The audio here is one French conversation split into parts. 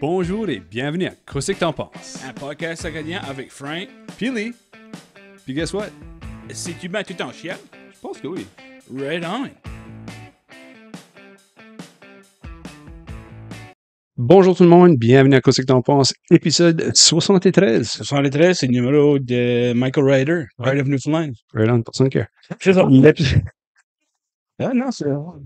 Bonjour et bienvenue à Qu'est-ce que t'en penses? Un podcast acadien avec Frank. Puis Puis guess what? Si tu mets tout en chien, Je pense que oui. right on. Bonjour tout le monde, bienvenue à Qu'est-ce que t'en penses? Épisode 73. 73, c'est le numéro de Michael Ryder, Ride of Newfoundland. Right on, personne care. C'est ça. L'épi- Ah non, c'est...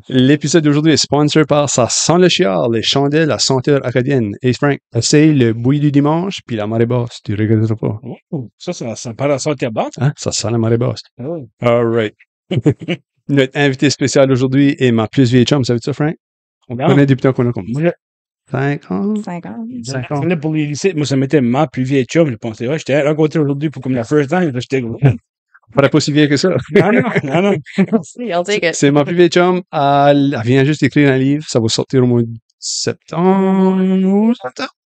L'épisode d'aujourd'hui est sponsor par Ça sent le chiard, les chandelles à senteur acadienne. Hey Frank, essaye le bouilli du dimanche puis la marée basse, tu regretteras pas. Oh, ça parle à sortir basse. Hein? Ça sent la marée basse. Oh. All right. Notre invité spécial aujourd'hui est ma plus vieille chum, savais-tu ça Frank? On Non. connaît depuis temps qu'on a comme Moi, je- 5 ans. 5 ans. 5 ans. pour les lycées, moi, ça m'était ma plus vieille chum. Je pensais, ouais, j'étais rencontré aujourd'hui pour comme la first time. Là, j'étais comme, Pas pas si vieille que ça. non. Merci, I'll take it. C'est ma plus vieille chum. Elle vient juste d'écrire un livre. Ça va sortir au mois de septembre.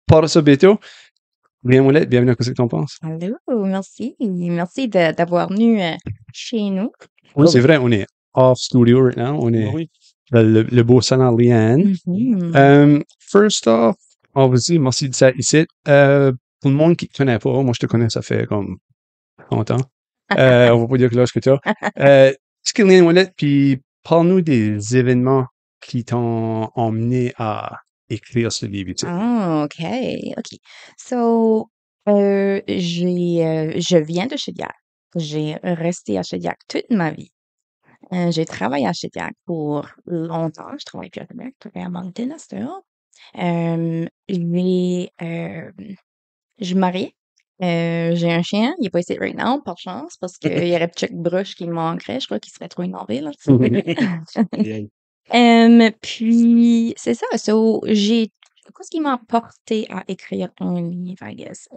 Pas de ça bientôt. Bien, Moulette, bienvenue à Qu'est-ce que t'en penses? Allô, merci. Merci d'avoir venu chez nous. Oui, c'est vrai, on est off studio right now. On est Oui. dans le beau salon Liane. Mhm. First off, on vous dit merci de ça ici. Pour le monde qui ne te connaît pas, moi je te connais, ça fait comme longtemps. On va pas dire que l'âge que tu as. Est-ce que Liane Moulette, puis parle-nous des événements qui t'ont emmené à écrire ce livre. Tu sais. Ah, OK. So, je viens de Shediac. J'ai resté à Shediac toute ma vie. J'ai travaillé à Shediac pour longtemps. Je travaille plus à Québec, je travaille à Moncton, à cette heure. Je suis mariée. J'ai un chien. Il est pas ici right now, par chance, parce qu'il y aurait Chuck Brush qui me manquerait. Je crois qu'il serait trop énervé, là. Puis, c'est ça. So, qu'est-ce qui m'a porté à écrire un livre, I guess?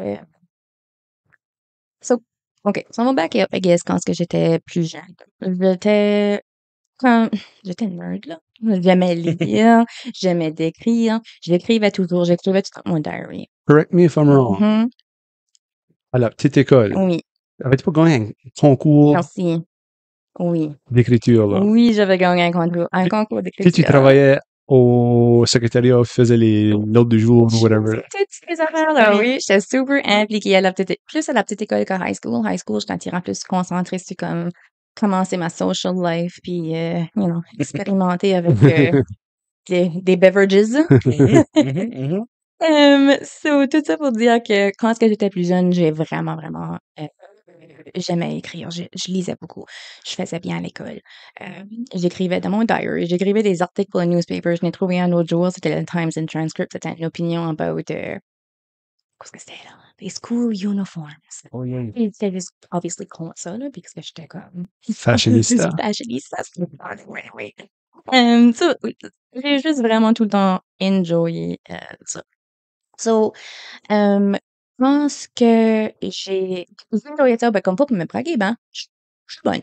OK. So, on va back up, I guess, quand j'étais plus jeune. J'étais j'étais nerd, là. J'aimais lire, j'aimais d'écrire. J'écrivais tout dans mon diary. Correct me if I'm wrong. Mhm. À la petite école, Oui, avais-tu pas gagné un concours merci. Oui. d'écriture, là? Oui, j'avais gagné un concours Tu sais, tu d'écriture. travaillais au secrétariat, tu faisais les notes du jour, ou whatever. Toutes ces affaires-là, oui. J'étais super impliquée plus à la petite école qu'à high school. High school, j'étais attirant plus concentrée sur comme commencer ma social life puis, expérimenter avec des beverages. So, tout ça pour dire que quand j'étais plus jeune, j'ai vraiment, vraiment, j'aimais écrire. Je lisais beaucoup. Je faisais bien à l'école. J'écrivais dans mon diary. J'écrivais des articles pour le newspaper. Je n'ai trouvé un autre jour. C'était le Times and Transcript. C'était une opinion about, qu'est-ce que c'était là? Les school uniforms. Oh, yeah. Et c'était juste, obviously, contre ça, là, parce que j'étais comme. Fashionista. Fashionista. Oui. So, j'ai juste vraiment tout le temps enjoyé ça. So, je pense que j'ai enjoyé ça, ben, comme pas pour me braguer, ben, je suis bonne.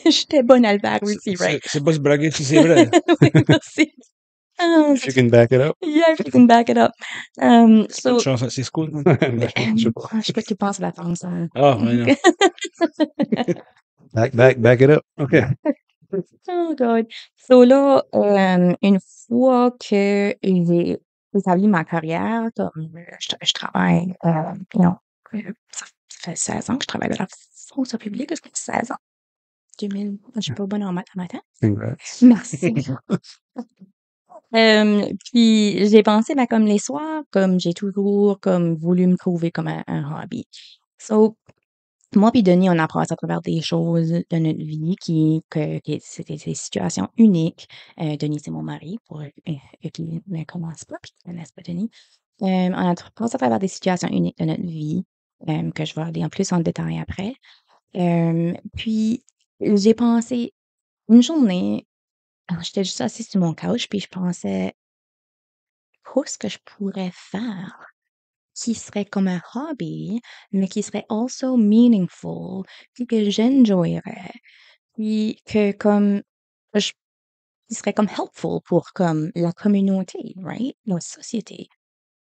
J'étais bonne à le faire aussi, right? C'est pas se braguer si c'est vrai. Oui, merci. You can back it up. Yeah, you can back it up. So, Je pense que c'est cool. Je sais pas. je sais pas ce que tu penses de la France. Ah, ouais, non. Back it up. OK. Oh God. So là, une fois que j'ai établi ma carrière, comme je travaille, ça fait 16 ans que je travaille à la fonction publique, je pense 16 ans. 2000, je suis pas bonne en mathématiques. Congrats. Merci. Puis j'ai pensé, ben, comme les soirs, comme j'ai toujours comme voulu me trouver comme un hobby. So, moi puis Denis, on apprend à travers des choses de notre vie c'était des situations uniques. Denis, c'est mon mari, pour eux qui ne commencent pas puis qui ne connaissent pas Denis. On apprend à travers des situations uniques de notre vie, que je vais aller en plus en détail après. Puis j'ai pensé une journée, j'étais juste assise sur mon couch, puis je pensais, qu'est-ce que je pourrais faire qui serait comme un hobby, mais qui serait also meaningful, puis que j'enjoyerais, puis que comme je qui serait comme helpful pour comme la communauté, right? La société.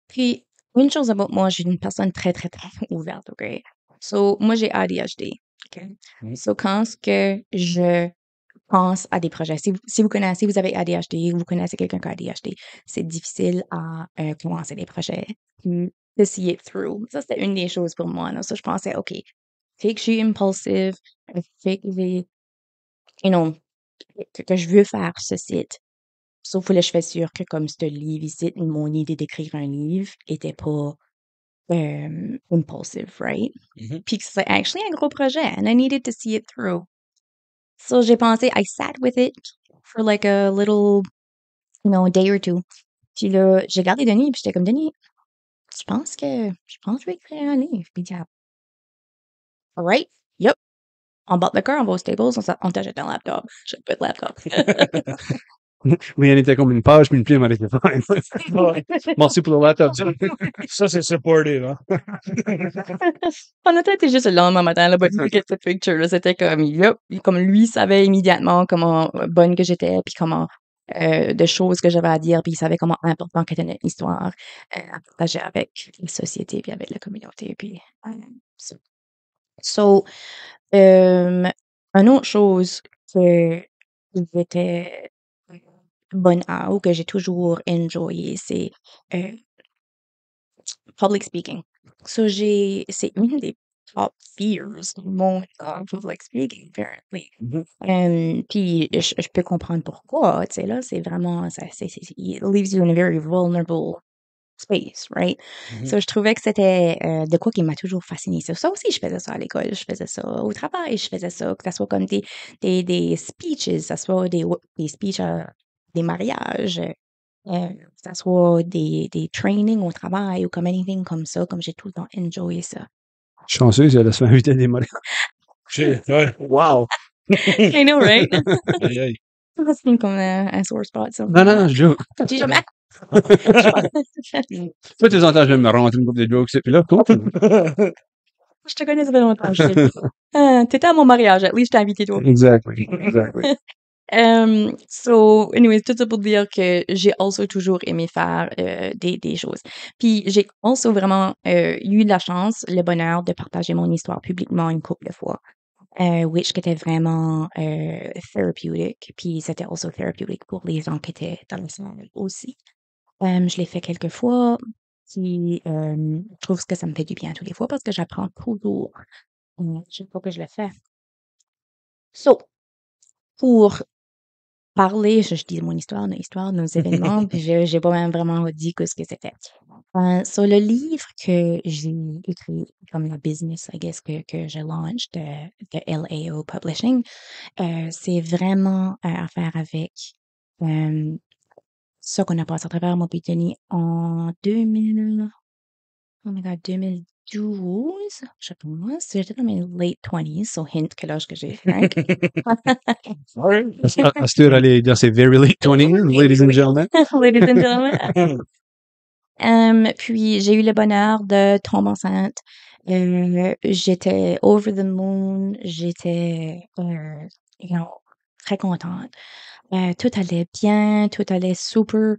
Puis une chose about moi, je suis une personne très, très, très ouverte, OK? So, moi, j'ai ADHD, OK? Mm. So, quand ce que je pense à des projets. Si vous connaissez, vous avez ADHD, vous connaissez quelqu'un qui a ADHD, c'est difficile à commencer des projets, puis to see it through. Ça, c'était une des choses pour moi. Là. Ça, je pensais, OK, fait que je suis impulsive, fait que j'ai, you know, que je veux faire ce site. Sauf que là, je fais sûr que comme ce livre ici, mon idée d'écrire un livre était pas impulsive, right? Mhm. Puis que c'est actually un gros projet, and I needed to see it through. So, j'ai pensé, I sat with it for like a little, a day or two. Puis là, j'ai regardé Denis, puis j'étais comme, Denis, je pense que je vais écrire un livre. Puis il dit, all right, yep. On bat le cœur, on va aux Stables, on t'achète un laptop. J'ai pas de laptop. Rien n'était comme une page, puis une plume avec le Ouais. Merci pour le laptop. Ça, c'est supportive, hein? Honnêtement, c'était juste le lendemain matin, là, but look at the picture, là, c'était comme, yep, comme lui savait immédiatement comment bonne que j'étais, puis comment, de choses que j'avais à dire, puis il savait comment important qu'était notre histoire, à partager avec la société, puis avec la communauté, puis, so, so, une autre chose que j'étais bonne à, ou que j'ai toujours enjoyé, c'est, public speaking. So c'est une des top fears du monde, public speaking, apparently. Mhm. Puis je peux comprendre pourquoi, tu sais, là, c'est vraiment, it leaves you in a very vulnerable space, right? Mhm. So je trouvais que c'était de quoi qui m'a toujours fasciné. Ça aussi, je faisais ça à l'école, je faisais ça au travail, je faisais ça, que ça soit comme des speeches, ça soit des speeches à des mariages, que ça soit des trainings au travail ou comme anything comme ça, comme j'ai tout le temps enjoyé ça. Chanceux, elle a se fait inviter à des modèles. Ouais. Wow! I know, right? Aïe, aïe. Ça, c'est comme un sore spot, ça. Non, non, non, je joke. J'ai jamais. Toi, tes entends, je vais me rentrer une couple de jokes, puis là, cool. Je te connais, ça fait longtemps. Je sais. T'étais à mon mariage, at least je t'ai invité, toi. Exactly, exactly. So, anyways, tout ça pour dire que j'ai also toujours aimé faire des choses. Puis j'ai also vraiment eu la chance, le bonheur de partager mon histoire publiquement une couple de fois. Which était vraiment therapeutic. Puis c'était also therapeutic pour les gens qui étaient dans la salle aussi. Je l'ai fait quelques fois. Puis je trouve que ça me fait du bien tous les fois parce que j'apprends toujours chaque fois que je le fais. So, pour parler, je dis mon histoire, nos histoires, nos événements, puis j'ai pas même vraiment dit que ce que c'était. Sur le livre que j'ai écrit comme la business, I guess, que j'ai launch de LAO Publishing, c'est vraiment à faire avec ça qu'on a passé à travers mon Denis en 2012, je pense. J'étais dans mes late 20s, so hint quel âge que j'ai, Frank. Ouais. À cette heure, allez dire c'est very late 20s, ladies and gentlemen. Ladies and gentlemen. Puis j'ai eu le bonheur de tomber enceinte. J'étais over the moon. J'étais, très contente. Tout allait bien, tout allait super.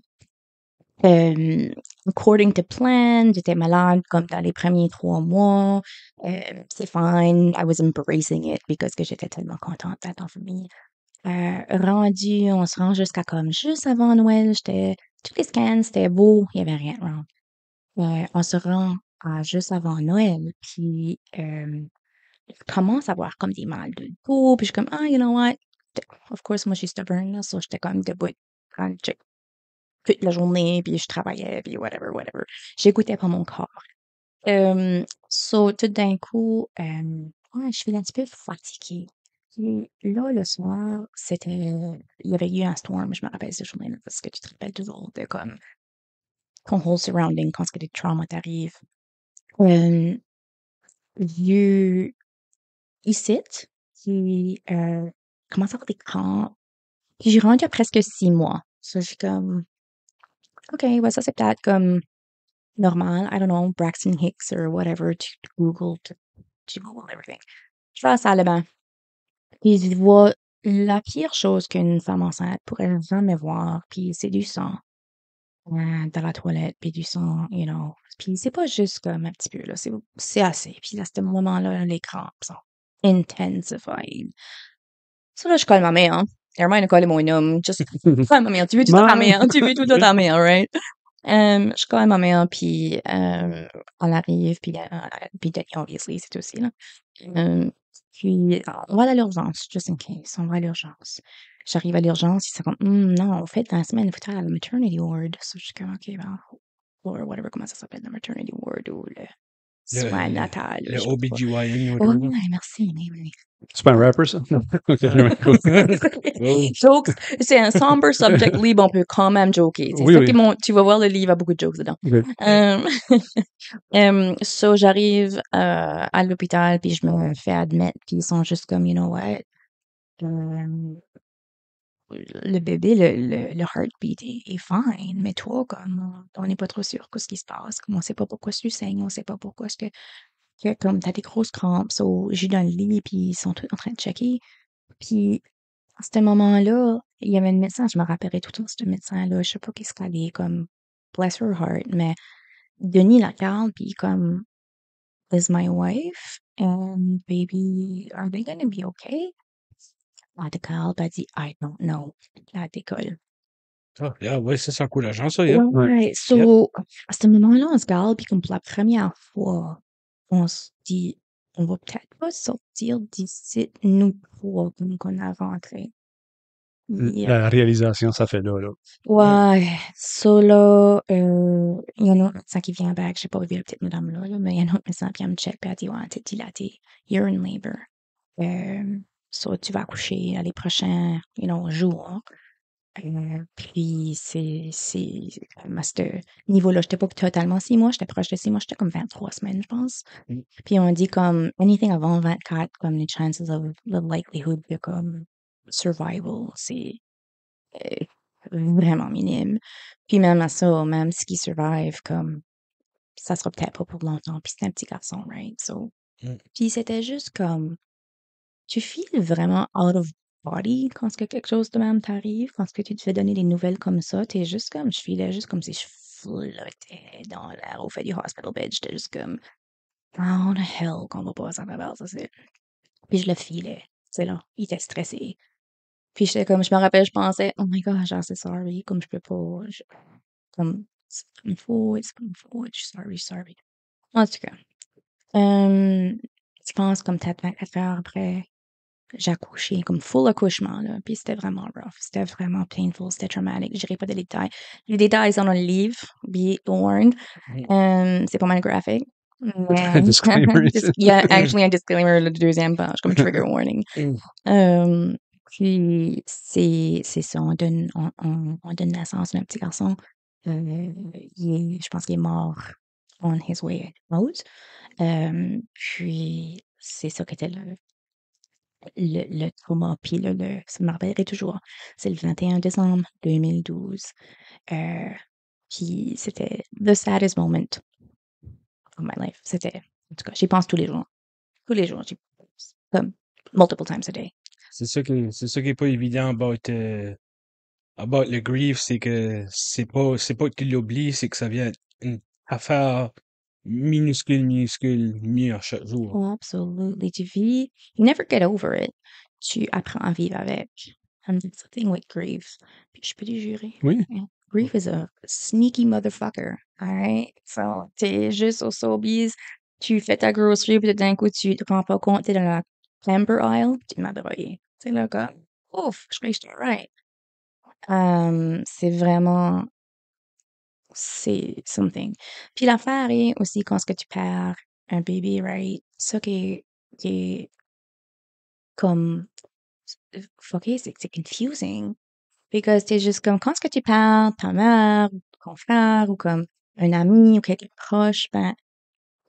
According to plan, j'étais malade comme dans les premiers 3 mois. C'est fine. I was embracing it because que j'étais tellement contente d'être en famille. On se rend jusqu'à comme juste avant Noël. Tous les scans, c'était beau, il y avait rien de wrong. On se rend à juste avant Noël, puis je commence à avoir comme des mal de dos, puis je suis comme, ah, you know what? Of course, moi, je suis stubborn, là, so j'étais comme debout quand toute la journée, puis je travaillais, puis whatever, whatever. J'écoutais pas mon corps. So, tout d'un coup, ouais, je suis un petit peu fatiguée. Puis là, le soir, il y avait eu un storm, je me rappelle cette journée-là, parce que tu te rappelles toujours de comme ton whole surrounding quand ce que des traumas t'arrivent. J'ai ici, qui commence à avoir des crampes. Puis j'ai rendu à presque 6 mois. So, je suis comme, OK, bah ça c'est peut-être comme normal. I don't know, Braxton Hicks or whatever. Tu Google everything. Je vais à la salle de bain. Puis je vois la pire chose qu'une femme enceinte pourrait jamais voir. Puis c'est du sang dans la toilette, puis du sang, Puis c'est pas juste comme un petit peu, là. C'est assez. Puis à ce moment-là, les crampes sont intensified. Ça, là, je colle ma main, hein. Nevermind de coller mon homme. Just, colle ma mère. Tu veux tout à ta mère. Tu veux tout à ta mère, right? Je colle ma mère, puis on arrive, puis Denis, obviously, c'est aussi, là. Puis, on va à l'urgence, just in case. On va à l'urgence. J'arrive à l'urgence, ils sont comme, non, en fait, dans la semaine, il faut aller à la maternity ward. So, je suis comme, OK, ben, or whatever, comment ça s'appelle, la maternity ward ou le soin natal. Le je sais pas trop. OBGYN ou Oh, whatever. ouais, merci, mais oui. C'est pas un rapper, ça? Non. OK, anyway, cool. Jokes, c'est un somber subject livre, on peut quand même joker. C'est Oui, ça oui. qui tu vas voir le livre, il y a beaucoup de jokes dedans. OK. So, j'arrive à l'hôpital, puis je me fais admettre, puis ils sont juste comme, you know what, le bébé, le heartbeat est fine, mais toi, comme, on n'est pas trop sûr de ce qui se passe, comme, on sait pas pourquoi tu saignes, on sait pas pourquoi comme, t'as des grosses crampes, so, j'ai dans le lit, puis ils sont tous en train de checker, puis à ce moment-là, il y avait une médecin, je me rappellerai tout le temps, ce médecin-là, je sais pas qu'est-ce qu'elle est, comme, bless her heart, mais Denis la regarde, puis comme, is my wife and baby, are they gonna be okay? La décolle, puis elle dit, I don't know. La décolle. Ah, yeah, ouais, c'est encourageant, ça, yeah. Ouais, so, à ce moment-là, on se regarde, puis comme pour la première fois, on se dit, on va peut-être pas sortir d'ici, nous trois, comme qu'on a rentré. Yeah. La réalisation, ça fait là. Ouais, so là, il y a un autre médecin qui vient avec, je sais pas où est la petite madame là, mais il y a un autre médecin qui vient me check, puis elle dit, ouais, t'es dilatée, you're in labor. So tu vas accoucher à les prochains, jours. Puis à ce niveau-là, j'étais pas totalement 6 mois, j'étais proche de 6 mois, j'étais comme 23 semaines, je pense. Puis on dit comme, anything avant 24, comme les chances of the likelihood de comme survival, c'est vraiment minime. Puis même à ça, même ce qui survive, comme, ça sera peut-être pas pour longtemps. Puis c'est un petit garçon, right? So, puis c'était juste comme, tu files vraiment out of body quand ce que quelque chose de même t'arrive, quand ce que tu te fais donner des nouvelles comme ça, t'es juste comme, je filais juste comme si je flottais dans l'air au fait du hospital bed. J'étais juste comme, how the hell qu'on va passer à travers ça, c'est. Puis je le filais, c'est là, il était stressé. Puis j'étais comme, je me rappelle, je pensais, oh my gosh, I'm so sorry, comme je peux pas, comme, c'est pas une faute, c'est pas une faute, je suis sorry. En tout cas, je pense comme peut-être 24 heures après, j'ai accouché, comme full accouchement, là, puis c'était vraiment rough, c'était vraiment painful, c'était traumatic, je dirais pas de détails. Les détails sont dans le livre, be warned, c'est pas mal graphic. Disclaimer. Il y a actually un disclaimer, le deuxième page, comme trigger warning. Puis c'est ça, on donne naissance à un petit garçon. Je pense qu'il est mort on his way out. Puis c'est ça qui était le trauma. Puis ça me rappellerai toujours. C'est le 21 décembre 2012. Puis c'était the saddest moment of my life. C'était, en tout cas, j'y pense tous les jours. Tous les jours, j'y pense. Comme multiple times a day. C'est ça qui est pas évident about le grief, c'est que c'est pas que tu l'oublies, c'est que ça vient une affaire minuscule mieux à chaque jour. Oh, absolutely. Tu vis, you never get over it. Tu apprends à vivre avec. And that's the thing with grief. Puis je peux te jurer. Oui. Yeah. Grief is a sneaky motherfucker. All right? So, t'es juste au Sobeys, tu fais ta grocery, puis d'un coup, tu te rends pas compte, t'es dans la Clamber aisle, tu m'as broyé. C'est là, comme, ouf, je crois que j'étais right. C'est vraiment, c'est something. Puis l'affaire est aussi quand ce que tu perds un bébé, right? Ça qui est comme fucké, c'est que c'est confusing. Because t'es juste comme quand ce que tu perds ta mère, ou ton frère, ou comme un ami, ou quelqu'un de proche, ben,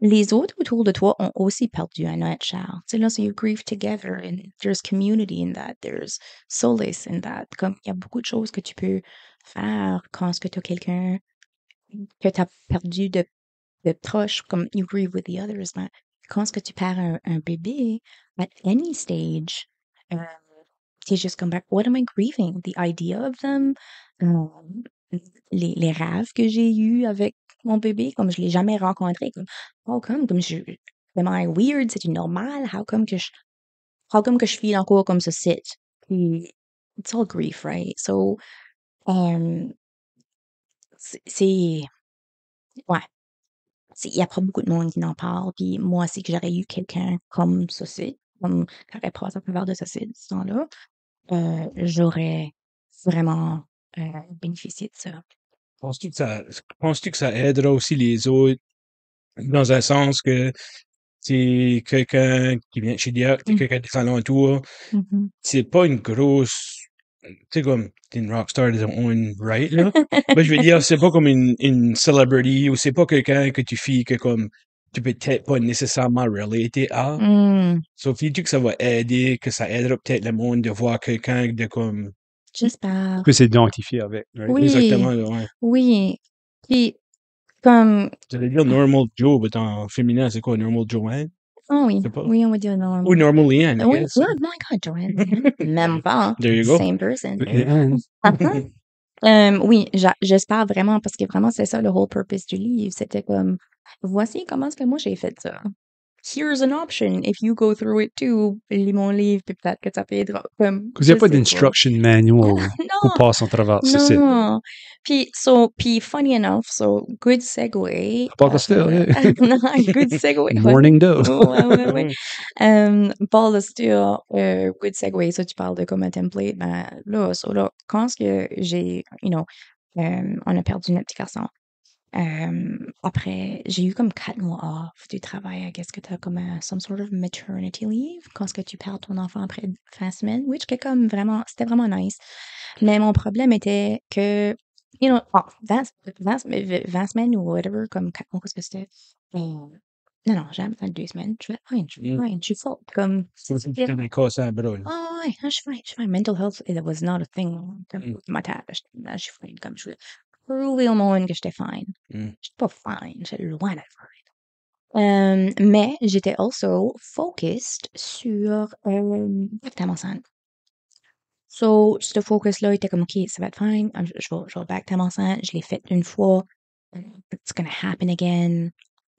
les autres autour de toi ont aussi perdu un être cher. Tu sais, là, so you grieve together, and there's community in that, there's solace in that. Comme il y a beaucoup de choses que tu peux faire quand ce que tu as quelqu'un que tu as perdu de proche, comme you grieve with the others, mais quand est-ce que tu perds un bébé, at any stage, t'es juste comme, what am I grieving? The idea of them, les rêves que j'ai eus avec mon bébé, comme je l'ai jamais rencontré, comme, am I weird? C'est normal? How come que je file encore comme ce site? Puis it's all grief, right? So, um, c'est ouais, il y a pas beaucoup de monde qui en parle. Puis moi, si que j'aurais eu quelqu'un comme Saucide, comme qui aurait passé à travers de Saucide, ce temps-là, j'aurais vraiment bénéficié de ça. Penses-tu que ça aidera aussi les autres dans un sens que c'est quelqu'un qui vient de Chidiac, c'est Mm. quelqu'un des alentours, Mhm. c'est pas une grosse, tu sais, comme, t'es une rockstar de ton own right, là. Mais je veux dire, c'est pas comme une celebrity ou c'est pas quelqu'un que tu fies que comme, tu peux peut-être pas nécessairement relater à. Mm. Sauf que ça va aider, que ça aidera peut-être le monde de voir quelqu'un de comme, J'espère. Tu peux s'identifier avec, right? Oui, exactement, là, ouais. oui. Puis, comme, J'allais dire Normal Joe, mais en féminin, c'est quoi, Normal Joanne? oh oui, Je sais pas. oui, on va dire non. Ou Normal Leanne, I Oui, guess. oh my God, Joanne. Même pas. There you go. Same person. Yeah. Oui, j'espère vraiment, parce que vraiment, c'est ça le whole purpose du livre. C'était comme, voici comment est-ce que moi j'ai fait ça. Here's an option. If you go through it too, lis mon livre, puis peut-être que ça t'aidera. Comme, Parce qu'il n'y a je pas sais pas. d'instruction manual qu'on Non, passe en travers ce site. non. Puis, funny enough, good segue. Paul Lestill, yeah. Non, good segue. Ouais. Morning Doe. Ouais. Paul Lestill, good segue. Ça, tu parles de comme un template. Ben, là, quand est-ce que j'ai, on a perdu notre petit garçon. Après, j'ai eu comme 4 mois off du travail. Qu'est-ce que tu as comme some sort of maternity leave quand est-ce que tu perds ton enfant après 20 semaines, which est comme vraiment, c'était vraiment nice. Mais mon problème était que, 20 semaines ou whatever, comme 4 mois, qu'est-ce que c'était? Non, j'ai même 2 semaines. Je vais être fine, je suis forte. Comme, C'est des casses à bras, là. oh, ouais, je suis fine. Mental health, it was not a thing. Comme, ma tête, je suis fine. Comme, je voulais prouver au monde que j'étais fine. J'étais pas fine, j'étais loin d'être fine. Mais j'étais also focused sur ta enceinte. So, ce focus-là était comme, OK, ça va être fine. Je vais back ta enceinte. Je l'ai fait une fois. It's gonna happen again.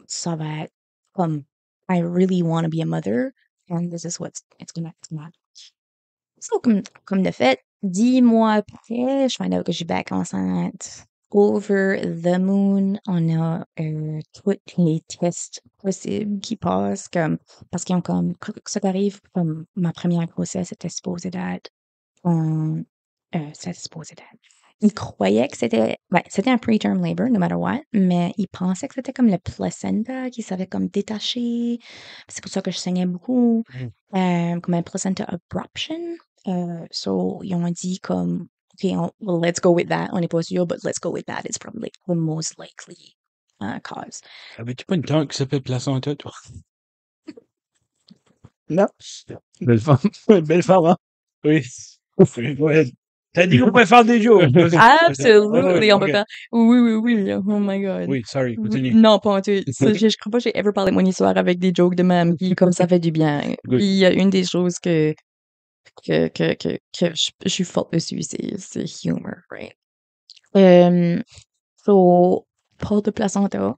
Ça va être comme, I really want to be a mother. And this is what it's gonna happen. So, comme de fait, 10 mois après, je find out que j'ai back enceinte. Over the moon, on a tous les tests possibles qui passent, comme, parce qu'ils ont comme, ça arrive, comme ma première grossesse était supposée d'être, c'était supposé d'être. Ils croyaient que c'était un preterm labor, no matter what, mais ils pensaient que c'était comme le placenta qui s'avait comme détaché. C'est pour ça que je saignais beaucoup. Comme un placenta abruption. So, ils ont dit comme, OK, well, let's go with that. On n'est pas sûr, but let's go with that. It's probably the most likely cause. Avais-tu pas une tante qui s'appelle placenta, toi? Non. Belle femme. Belle femme, hein? Oui. Ouais. T'as dit qu'on pouvait faire des jokes. Absolutely, on peut Ok. faire. Oui. Oh my God. Oui, sorry, continue. Non, pas en tout. Je crois pas que j'ai ever parlé de mon histoire avec des jokes de même, puis comme ça fait du bien. Good. Puis il y a une des choses que je suis forte dessus, c'est humor, right? So, Paul de placenta.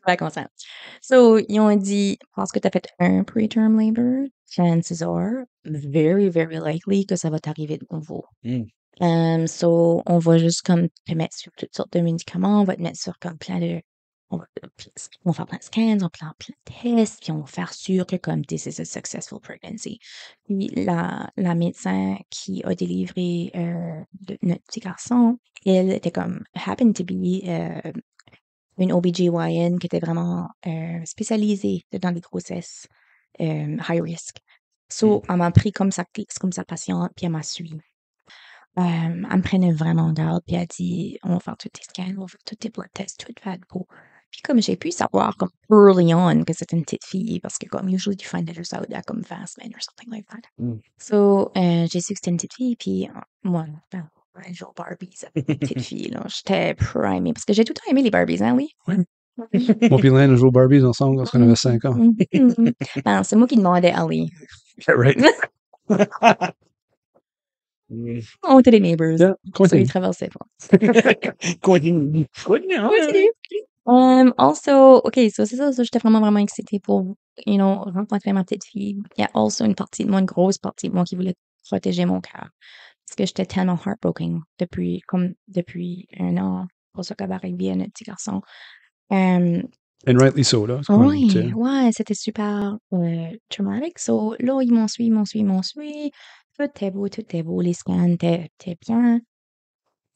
Pas content. So, ils ont dit, parce que tu as fait un preterm labor, chances are, very, very likely que ça va t'arriver de nouveau. So, on va juste comme te mettre sur toutes sortes de médicaments, on va te mettre sur comme plein de. On va faire plein de scans, on va faire plein de tests, puis on va faire sûr que comme this is a successful pregnancy. Puis la médecin qui a délivré notre petit garçon, elle était comme happened to be une OBGYN qui était vraiment spécialisée dans les grossesses high risk. So, elle m'a pris comme sa patiente, puis elle m'a suivi. Elle me prenait vraiment en garde, puis elle a dit, on va faire tous tes scans, on va faire tous tes blood tests, tout va être beau. Puis comme j'ai pu savoir comme early on que c'était une petite fille, parce que comme usually you find it out à comme 20 semaines or something like that. So, j'ai su que c'était une petite fille, puis moi, un jour Barbie, c'était une petite fille, là. J'étais primée, parce que j'ai tout le temps aimé les Barbies, hein, oui? Moi pis Lynn, on joue aux Barbies ensemble quand on avait 5 ans. Ben, c'est moi qui demandais à Ali. Yeah, right. On était des neighbors. Yeah, So, ils continue. traversaient pas. Continue. Also, OK, so c'est ça, j'étais vraiment, vraiment excitée pour rencontrer ma petite fille, il y a aussi une partie de moi, une grosse partie de moi qui voulait protéger mon cœur. Parce que j'étais tellement heartbroken depuis 1 an pour ce qui avait arrivé à notre petit garçon. Euh, And rightly so, là. C'est comme, tu sais. ouais, c'était super traumatic. So, là, ils m'ont suivi. Tout est beau, les scans étaient bien.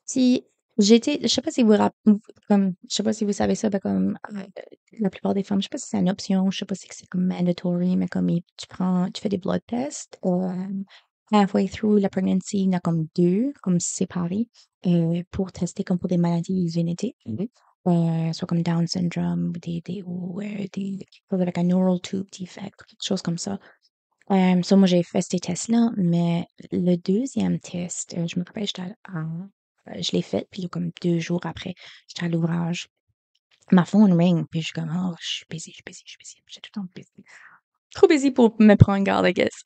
Si je sais pas si je sais pas si vous savez ça, ben comme la plupart des femmes, je sais pas si c'est une option, je sais pas si c'est comme mandatory, mais comme tu fais des blood tests. Halfway through la pregnancy, il y en a comme 2, comme séparés, pour tester comme pour des maladies génétiques. Soit comme Down syndrome ou des quelque chose avec un neural tube defect, quelque chose comme ça. So moi, j'ai fait ces tests-là, mais le deuxième test, je me rappelle, je l'ai fait, puis comme 2 jours après, j'étais à l'ouvrage. Ma phone ring, puis je suis comme, oh, je suis busy. J'ai tout le temps busy. Trop busy pour me prendre garde, I guess.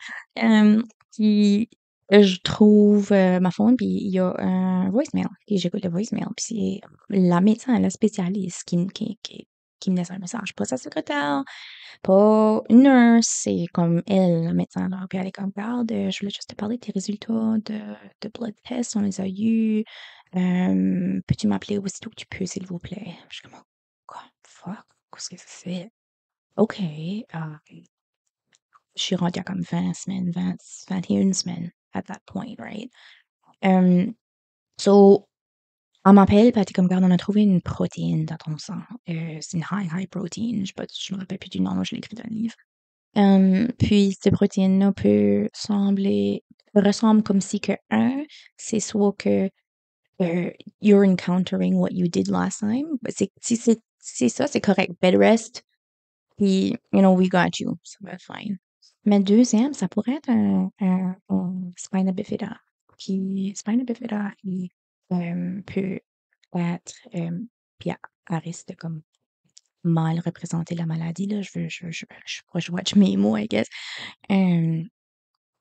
Puis je trouve ma phone, puis il y a un voicemail. Puis j'écoute le voicemail, puis c'est la médecin, la spécialiste qui me laisse un message. Pas sa secrétaire, pas une nurse, c'est comme elle, la médecin. Là. Puis elle est comme, regarde, je voulais juste te parler de tes résultats de blood test, on les a eus. Peux-tu m'appeler aussitôt que tu peux, s'il vous plaît? Je suis comme, quoi? Fuck? Qu'est-ce que ça fait? OK. Je suis rendue à comme 20 semaines, 21 semaines at that point, right? So, elle m'appelle, puis elle était comme, regarde, on a trouvé une protéine dans ton sang. C'est une high protein. Je me rappelle plus du nom, je l'ai écrit dans le livre. Puis cette protéine-là ressemble comme si que c'est soit que you're encountering what you did last time. Si c'est ça, c'est correct. Bed rest, puis, we got you. Ça va être fine. Mais deuxième, ça pourrait être un spina bifida. Puis, spina bifida, il peut être, puis elle risque de comme mal représenter la maladie, là. Je watch mes mots, I guess.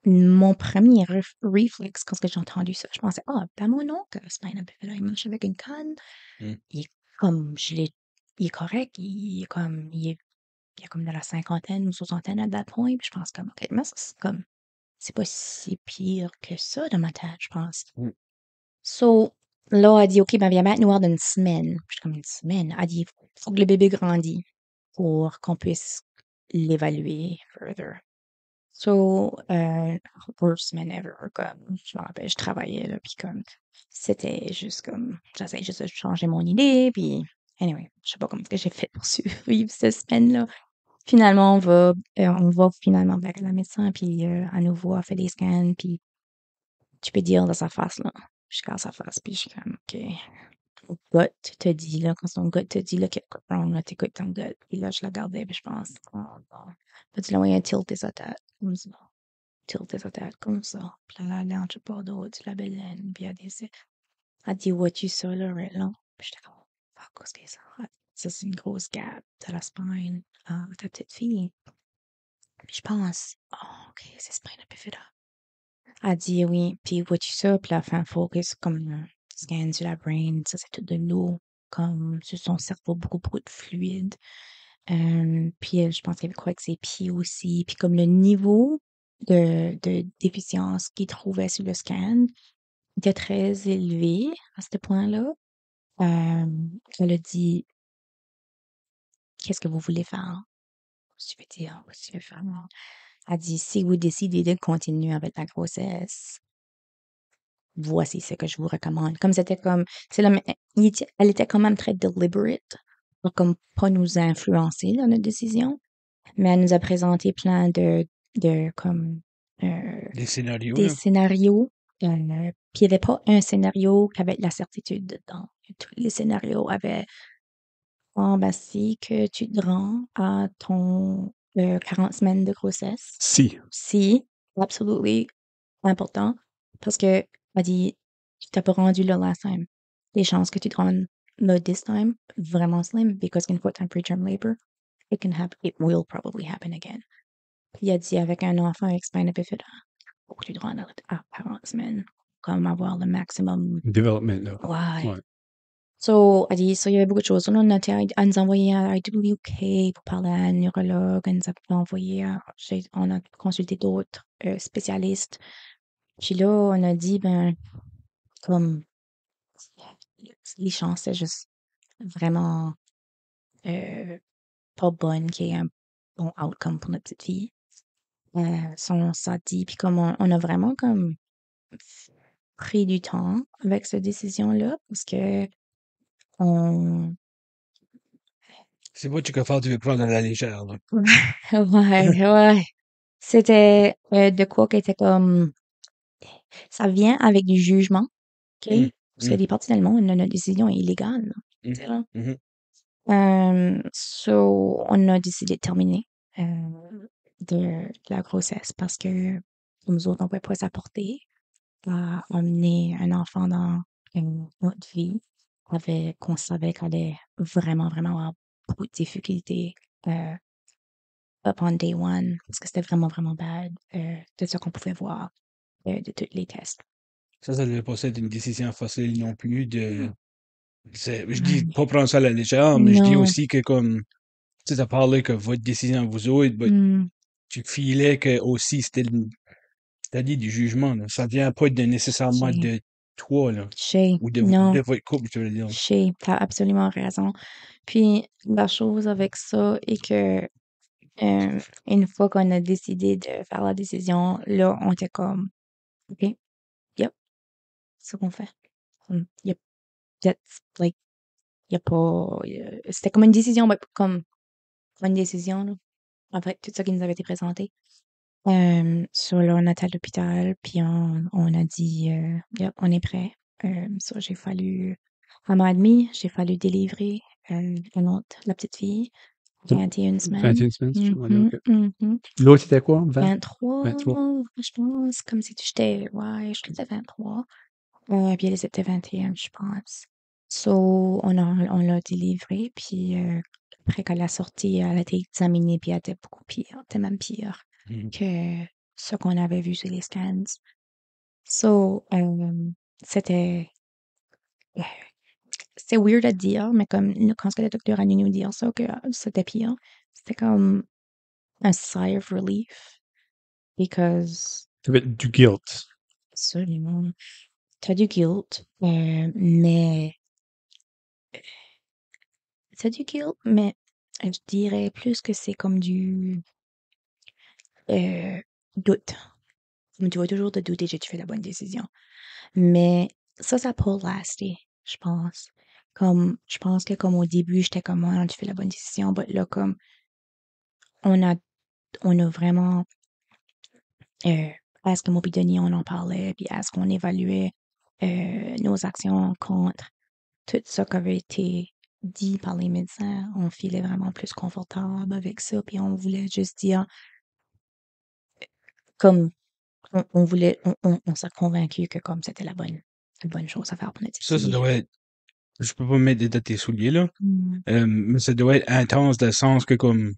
Mon premier réflexe, quand j'ai entendu ça, je pensais, ben mon oncle, spina bifida, il marche avec une canne. Mm. Il est comme, il est correct, il est comme dans la cinquantaine ou soixantaine à that point. Puis je pense comme, OK, mais ça, c'est pas si pire que ça dans ma tête, je pense. Mm. So, là, elle dit, OK, ben, viens mettre noir d'une semaine. Puis je suis comme, une semaine? Elle dit, faut que le bébé grandisse pour qu'on puisse l'évaluer further. So, worst semaine ever, comme, je me rappelle, je travaillais, là, puis comme, c'était juste comme, j'essayais juste de changer mon idée, puis, anyway, je sais pas comment que j'ai fait pour survivre cette semaine-là. Finalement, on va finalement vers la médecin, puis à nouveau, elle fait des scans, puis tu peux dire dans sa face, là. Je regarde sa face, puis je suis comme, OK. Ton gut te dit, là, quand ton gut te dit, là, quelque chose de wrong, là, t'écoutes ton gut. Puis là, je la regardais, puis je pense, oh non. Peux-tu l'envoyer tilter sa tête, comme ça. Tilter sa tête, comme ça. Puis là, elle entre pas d'autre, la baleine, puis elle dit, vois-tu ça, là, right là? Puis j'étais comme, fuck, qu'est-ce que c'est ça? Ça, c'est une grosse gap dans la spine, ta petite fille. Puis je pense, OK, c'est spina bifida. Elle dit oui, puis vois-tu ça? Puis la fin focus comme un scan sur la brain, ça c'est tout de l'eau, comme sur son cerveau, beaucoup de fluide. Puis elle, je pense qu'elle croit que ses pieds aussi. Puis comme le niveau de déficience qu'il trouvait sur le scan était très élevé à ce point-là. Elle a dit, qu'est-ce que vous voulez faire? Qu'est-ce que tu veux dire? Qu'est-ce que tu veux faire? Elle dit, si vous décidez de continuer avec la grossesse, voici ce que je vous recommande. Comme c'était comme, elle était quand même très deliberate, pour comme pas nous influencer dans notre décision, mais elle nous a présenté plein comme, Des scénarios, des là. scénarios, puis il n'y avait pas un scénario qui avait de la certitude dedans. Tous les scénarios avaient, ben, si que tu te rends à ton 40 semaines de grossesse, si, absolument important, parce que elle dit, tu t'es pas rendu là last time. Les chances que tu te rendes là this time, vraiment slim, because une fois que t'as un preterm labor, it will probably happen again. Puis elle dit, avec un enfant avec spina bifida, faut que tu te rendes à 40 semaines, comme avoir le maximum. Development, là. Ouais. Ouais. So, elle dit, il y avait beaucoup de choses. So, là, elle nous a envoyé à IWK pour parler à un neurologue. Elle nous a envoyé on a consulté d'autres spécialistes. Puis là, on a dit, ben, comme, les chances, c'est juste vraiment pas bonne qu'il y ait un bon outcome pour notre petite fille. On s'est dit, puis comme on a vraiment comme pris du temps avec cette décision-là, parce que on... C'est pas tu que faire, tu veux prendre à la légère, là. Ouais. C'était de quoi qui était comme... Ça vient avec du jugement, OK? Hum, Parce qu'il y a hum, des parties dans le monde où notre décision est illégale, là. Tu hum, sais, là. mhm. So, on a décidé de terminer de la grossesse parce que nous autres, on ne pouvait pas s'apporter à amener un enfant dans notre vie qu'on savait qu'elle allait vraiment, vraiment avoir beaucoup de difficultés up on day one parce que c'était vraiment, vraiment bad de ce qu'on pouvait voir de tous les tests. Ça devait pas être une décision facile non plus je dis Ouais. pas prendre ça à la légère, mais je dis Non. aussi que comme, tu sais, as parlé que votre décision vous autres, Hmm. tu filais que aussi t'as dit du jugement, là. Ça vient pas nécessairement Shay. de toi, là. Shay. Ou Non. de votre couple, je veux dire. Shay, t'as absolument raison. Puis la chose avec ça est que une fois qu'on a décidé de faire la décision, là, on était comme, OK, yep, c'est ce qu'on fait. Yep, that's like, y a pas, c'était comme une décision, comme pas une décision, là. En fait, tout ça qui nous avait été présenté. So là, on était à l'hôpital, puis on a dit, yep, on est prêt. So, j'ai fallu un mois et demi, j'ai fallu délivrer une autre, la petite fille, 21 semaines. 21 semaines, si je me Mhm, OK. mhm. L'autre, c'était quoi? 20? 23, 23. je pense, comme si j'étais, ouais, je crois que c'était 23. Puis elle était 21, je pense. So, on l'a délivré, puis après qu'elle a sorti, elle a été examinée, puis elle était beaucoup pire, elle était même pire Mhm. que ce qu'on avait vu sur les scans. So, euh, c'était weird à dire, mais comme quand le docteur a dû nous dire ça, que c'était pire, c'était comme un sigh of relief, because T'avais du guilt. absolument, t'as du guilt, mais t'as du guilt, mais je dirais plus que c'est comme du doute. Comme tu vas toujours te douter, j'ai-tu fait la bonne décision. Mais ça peut laster, je pense. Comme, je pense que comme au début, j'étais comme, ouais, tu fais la bonne décision, mais là, comme, on a, on a vraiment, est-ce que moi puis Denis, on en parlait, puis est-ce qu'on évaluait nos actions contre tout ça qui avait été dit par les médecins, on filait vraiment plus confortable avec ça, puis on voulait juste dire, comme, on voulait, on s'est convaincu que comme c'était la bonne chose à faire pour notre petite Ça fille. doit être, je peux pas me mettre dans tes souliers, là. Mm. Mais ça doit être intense dans le sens que comme,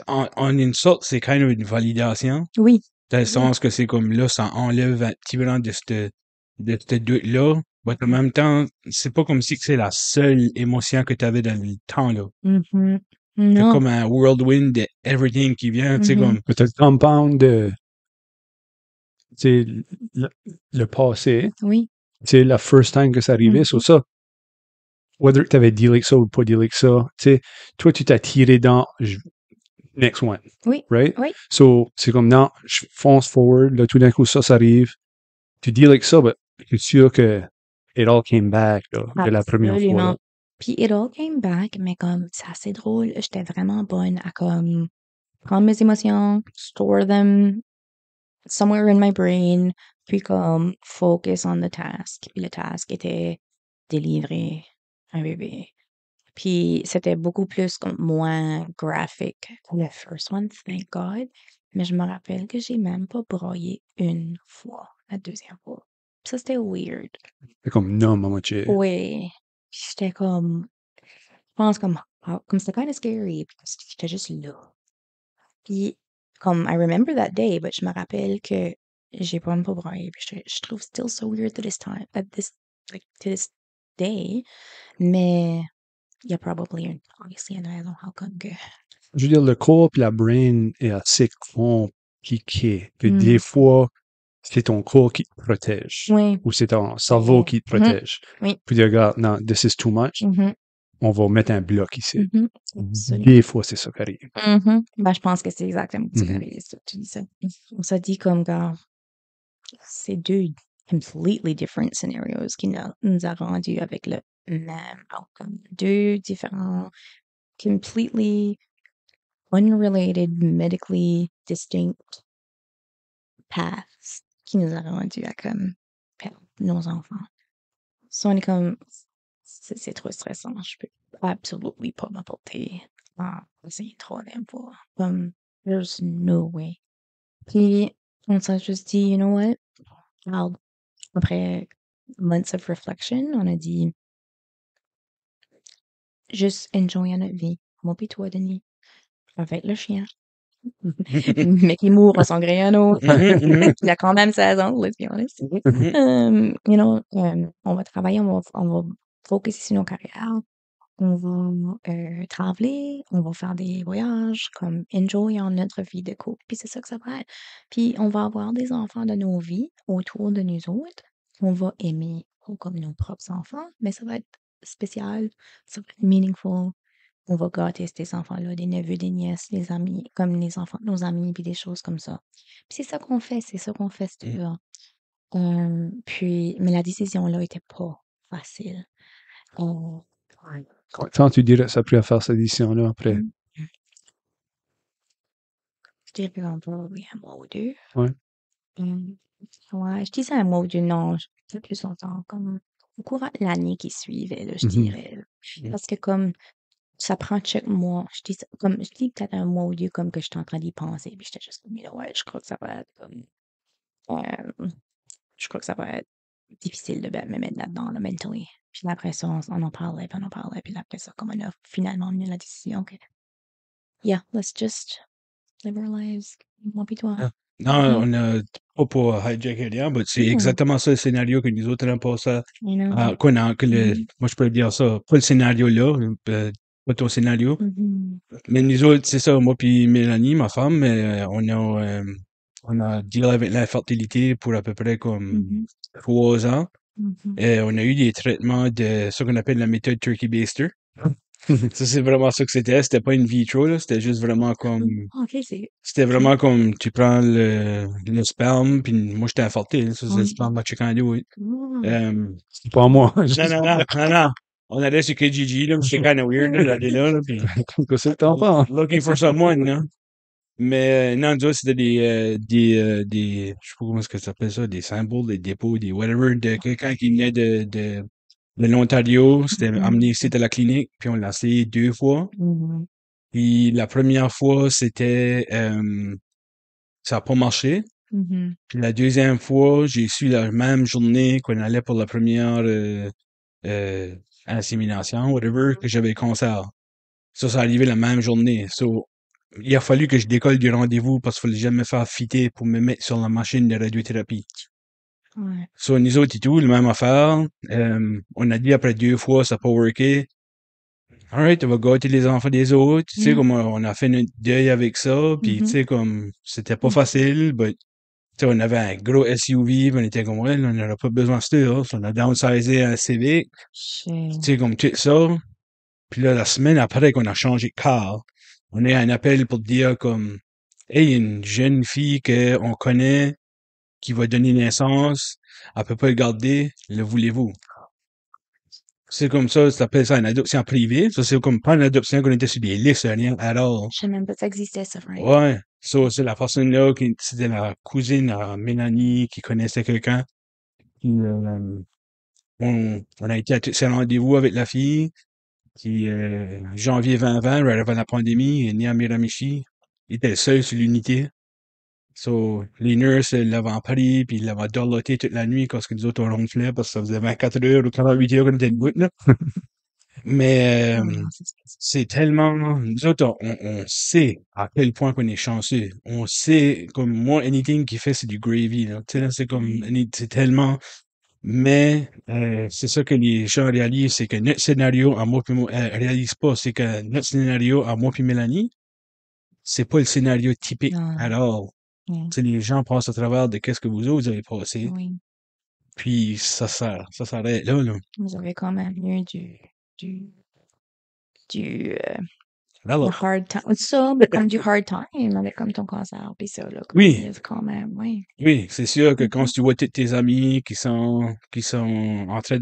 en une sorte, c'est quand même une validation. Oui, Dans le oui. sens que c'est comme là, ça enlève un petit peu de ce doute-là. Mais en même temps, c'est pas comme si que c'est la seule émotion que tu avais dans le temps, là. Mhm. C'est Non. comme un whirlwind de everything qui vient, tu sais, Mhm. comme, Mais t'as le compound de, tu sais, le passé, Oui. tu sais, la first time que ça arrivait, sur Mhm. ça, whether tu avais dealé avec ça ou pas dealé avec ça, tu sais, toi, tu t'as tiré dans next one, Oui. right? Oui. So, c'est comme, non, je fonce forward, là, tout d'un coup, ça arrive. Tu deals avec ça, mais c'est sûr que it all came back, là, de la première fois, là. Absolument. Puis it all came back, mais comme c'est assez drôle, j'étais vraiment bonne à comme prendre mes émotions, store them somewhere in my brain, puis comme focus on the task. Puis le task était délivrer un bébé. Puis c'était beaucoup plus comme moins graphique que le first one, thank God. Mais je me rappelle que j'ai même pas broyé une fois, la deuxième fois. Puis ça, c'était weird. C'est comme, non, maman, tu Oui. Puis j'étais comme, je pense comme c'était kind of scary parce que j'étais juste là. Puis comme I remember that day, but je me rappelle que j'ai pas broyé. Puis je trouve still so weird to this time, at this, like to this day, mais il y a probably obviously une raison how come que. Je veux dire, le corps et la brain est assez compliqué que Mm. des fois, c'est ton corps qui te protège Oui. ou c'est ton cerveau qui te protège. Oui. Puis dire, regarde, non, this is too much, Mhm. on va mettre un bloc ici. Absolument. Des fois, c'est ça qui arrive. Ben, je pense que c'est exactement ce que Mhm. tu dis ça. On s'est dit comme, gars, c'est deux completely different scenarios qui nous a rendu avec le même outcome. Deux différents, completely unrelated, medically distinct paths qui nous a rendu à comme perdre nos enfants. So, on est comme, c'est trop stressant. Je peux absolument pas m'apporter à essayer une troisième fois. Comme, there's no way. Puis, on s'est juste dit, you know what? Alors, après months of reflection, on a dit, juste enjoy notre vie. Moi pis toi, Denis. Avec le chien. Mais qui mourra sans rien autre. Il a quand même 16 ans, let's be honest. On va travailler, on va focuser sur nos carrières. On va traveler, on va faire des voyages, comme enjoy en notre vie de couple. Puis c'est ça que ça va être. Puis on va avoir des enfants de nos vies autour de nous autres. On va aimer comme nos propres enfants, mais ça va être spécial, ça va être meaningful. On va gâter ces enfants-là, des neveux, des nièces, les amis, comme les enfants de nos amis, puis des choses comme ça. Puis c'est ça qu'on fait, c'est ça qu'on fait, c'est sûr. Mais la décision là était pas facile. Euh, Combien de temps tu dirais que ça a pris à faire cette édition-là après? Je dirais encore oui, un mois ou deux. Ouais. Ouais, je disais un mois ou deux, non, c'est plus longtemps, comme au courant de l'année qui suivait, là, je Mhm. dirais. Là. Parce que comme ça prend chaque mois, je dis peut-être un mois ou deux comme que j'étais en train d'y penser, puis j'étais juste comme, ouais, je crois que ça va être comme, je crois que ça va être difficile de me mettre là-dedans, là, mentally. Puis après ça, on en parlait, puis on en parlait, puis après ça, comme on a finalement mené la décision que, yeah, let's just live our lives, moi pis toi. Ah. Non, on a pas pour hijacker rien, mais c'est exactement ça le scénario que nous autres on a passé. You know? Moi, je peux dire ça, pas le scénario là, pas ton scénario. Mais nous autres, c'est ça, moi puis Mélanie, ma femme, on a deal avec l'infertilité pour à peu près comme 3 ans. Et on a eu des traitements de ce qu'on appelle la méthode Turkey Baster. Ça, c'est vraiment ça que c'était. C'était pas une vitro, là. C'était juste vraiment comme, Ok, c'est. c'était vraiment comme, tu prends le sperme, puis moi, j'étais infarcté, là. Ça, c'est le Oui. sperme de chicken do it. C'est pas moi. Non. On allait sur Kijiji, là, j'étais kind of weird, là, d'aller là, puis Qu'est-ce que t'en penses? looking for someone, là. Mais non, nous autres, c'était je sais pas comment est-ce que ça s'appelle ça, des symboles, des dépôts, des whatever, de quelqu'un qui venait de l'Ontario. C'était amené ici à la clinique, puis on l'a essayé 2 fois. Puis la première fois, ça a pas marché. Puis la deuxième fois, j'ai su la même journée qu'on allait pour la première insémination, whatever, que j'avais le cancer. Ça arrivé la même journée. So, il a fallu que je décolle du rendez-vous parce qu'il fallait jamais me faire fitter pour me mettre sur la machine de radiothérapie. Ouais. So, nous autres et tout, la même affaire. On a dit après 2 fois, ça n'a pas worké. Alright, on va gâter les enfants des autres. Tu sais, comme on a fait notre deuil avec ça. Puis, tu sais, comme c'était pas facile, but, tu sais, on avait un gros SUV, puis on était comme, ouais, on n'aurait pas besoin de ça. Hein. On a downsizé un Civic. Tu sais, comme tout ça. Puis là, la semaine après qu'on a changé de car, on a un appel pour dire comme, hey, il y a une jeune fille qu'on connaît qui va donner naissance, elle peut pas le garder, le voulez-vous? C'est comme ça appelle ça une adoption privée. Ça, c'est comme pas une adoption qu'on était sur des listes, rien à all. Je sais même pas que ça existait, ça, right? Ouais. Ça, c'est la personne là c'était la cousine à Mélanie qui connaissait quelqu'un. Puis, on a été à tous ces rendez-vous avec la fille. Puis, janvier 2020, right avant la pandémie, il est né à Miramichi. Il était seul sur l'unité. So, les nurses, ils l'avaient pris, puis ils l'avaient dorloté toute la nuit parce que nous autres, on ronflait parce que ça faisait 24 heures ou 48 heures qu'on était debout, là. Mais c'est tellement... Nous autres, on sait à quel point qu'on est chanceux. On sait, comme moi, anything qu'il fait, c'est du gravy, là. Tu sais, là, c'est comme... C'est tellement... Mais c'est ça que les gens réalisent, c'est que notre scénario à moi puis réalise pas, c'est que notre scénario à moi puis Mélanie, c'est pas le scénario typique Non. alors. Ouais. Tu sais, les gens passent à travers de qu'est-ce que vous autres avez passé, Oui. puis ça s'arrête là. Vous avez quand même eu du, du Alors, hard time. Ça, mais comme du hard time avec comme ton cancer, puis ça, là, comme oui, quand même, oui. oui, c'est sûr que quand Mhm. tu vois tous tes amis qui sont en train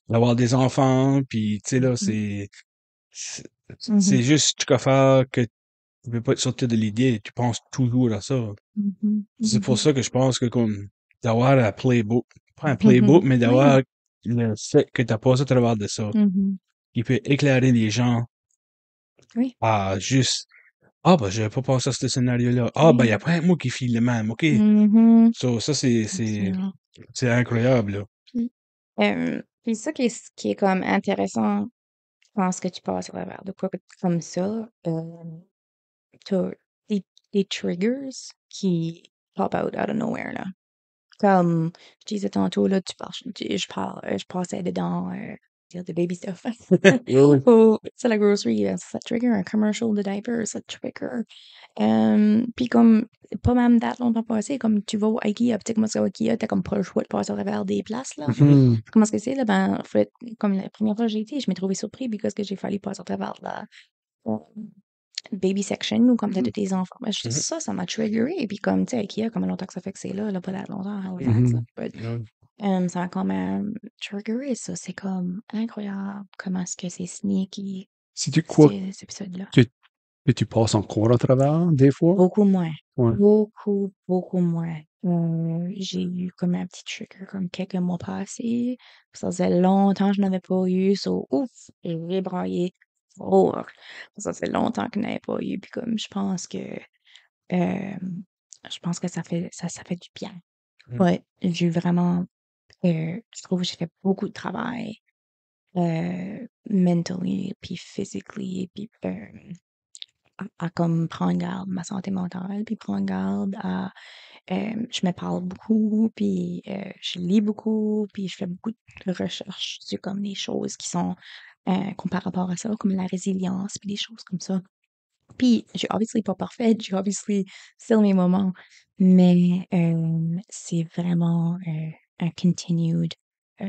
d'avoir des enfants, puis tu sais là, Mhm. c'est Mhm. juste tu faire que tu peux pas te sortir de l'idée, tu penses toujours à ça. Mhm. C'est pour Mhm. ça que je pense que comme d'avoir un playbook, pas un playbook, mais Oui. d'avoir le fait que t'as passé à travers de ça, Mhm. qui peut éclairer les gens Oui. à juste ah ben j'avais pas pensé à ce scénario-là. Ah ben il y Oui. a pas moi qui file le même, ok. Mhm. So, ça Absolument. c'est incroyable là. Puis ça qui est comme intéressant, je pense que tu passes à travers de quoi comme ça, t'as des, des triggers qui pop out of nowhere, là. Comme je disais tantôt, là, je passais dedans, dire de baby stuff. Oui. Ou, c'est la grocery, ça trigger un commercial de diaper, ça trigger. Puis comme, pas même that longtemps passé, comme tu vas au IKEA, pis tu sais comment c'est au IKEA, t'as comme pas le choix de passer à travers des places, là. Mhm. Comment est-ce que c'est, là? Ben, comme la première fois que j'ai été, je m'ai trouvé surpris parce que j'ai fallu passer à travers la euh, baby section ou comme t'as tous tes enfants. Ben, Mhm. ça m'a triggeré. Et puis comme, tu sais, IKEA, comment longtemps que ça fait que c'est là, pas that longtemps à Halifax, là. Mhm. But, Ouais. ça m'a quand même triggeré, ça. C'est comme incroyable comment est-ce que c'est sneaky, Si tu crois cet épisode-là. que, que tu passes encore à travers, des fois? Beaucoup moins. Ouais. Beaucoup, beaucoup moins. J'ai eu comme un petit trigger comme quelques mois passés. Ça faisait longtemps que je n'avais pas eu. So, ouf, j'ai braillé fort. Ça fait longtemps que je n'avais pas eu. Puis comme euh, je pense que ça fait du bien. Mhm. Ouais, j'ai vraiment, je trouve que j'ai fait beaucoup de travail, mentally, puis physically, puis à comme prendre garde de ma santé mentale, puis prendre garde à je me parle beaucoup, puis je lis beaucoup, puis je fais beaucoup de recherches sur comme des choses qui sont comme par rapport à ça, comme la résilience, puis des choses comme ça. Puis je suis obviously pas parfaite, j'ai obviously still mes moments, mais c'est vraiment un continued euh,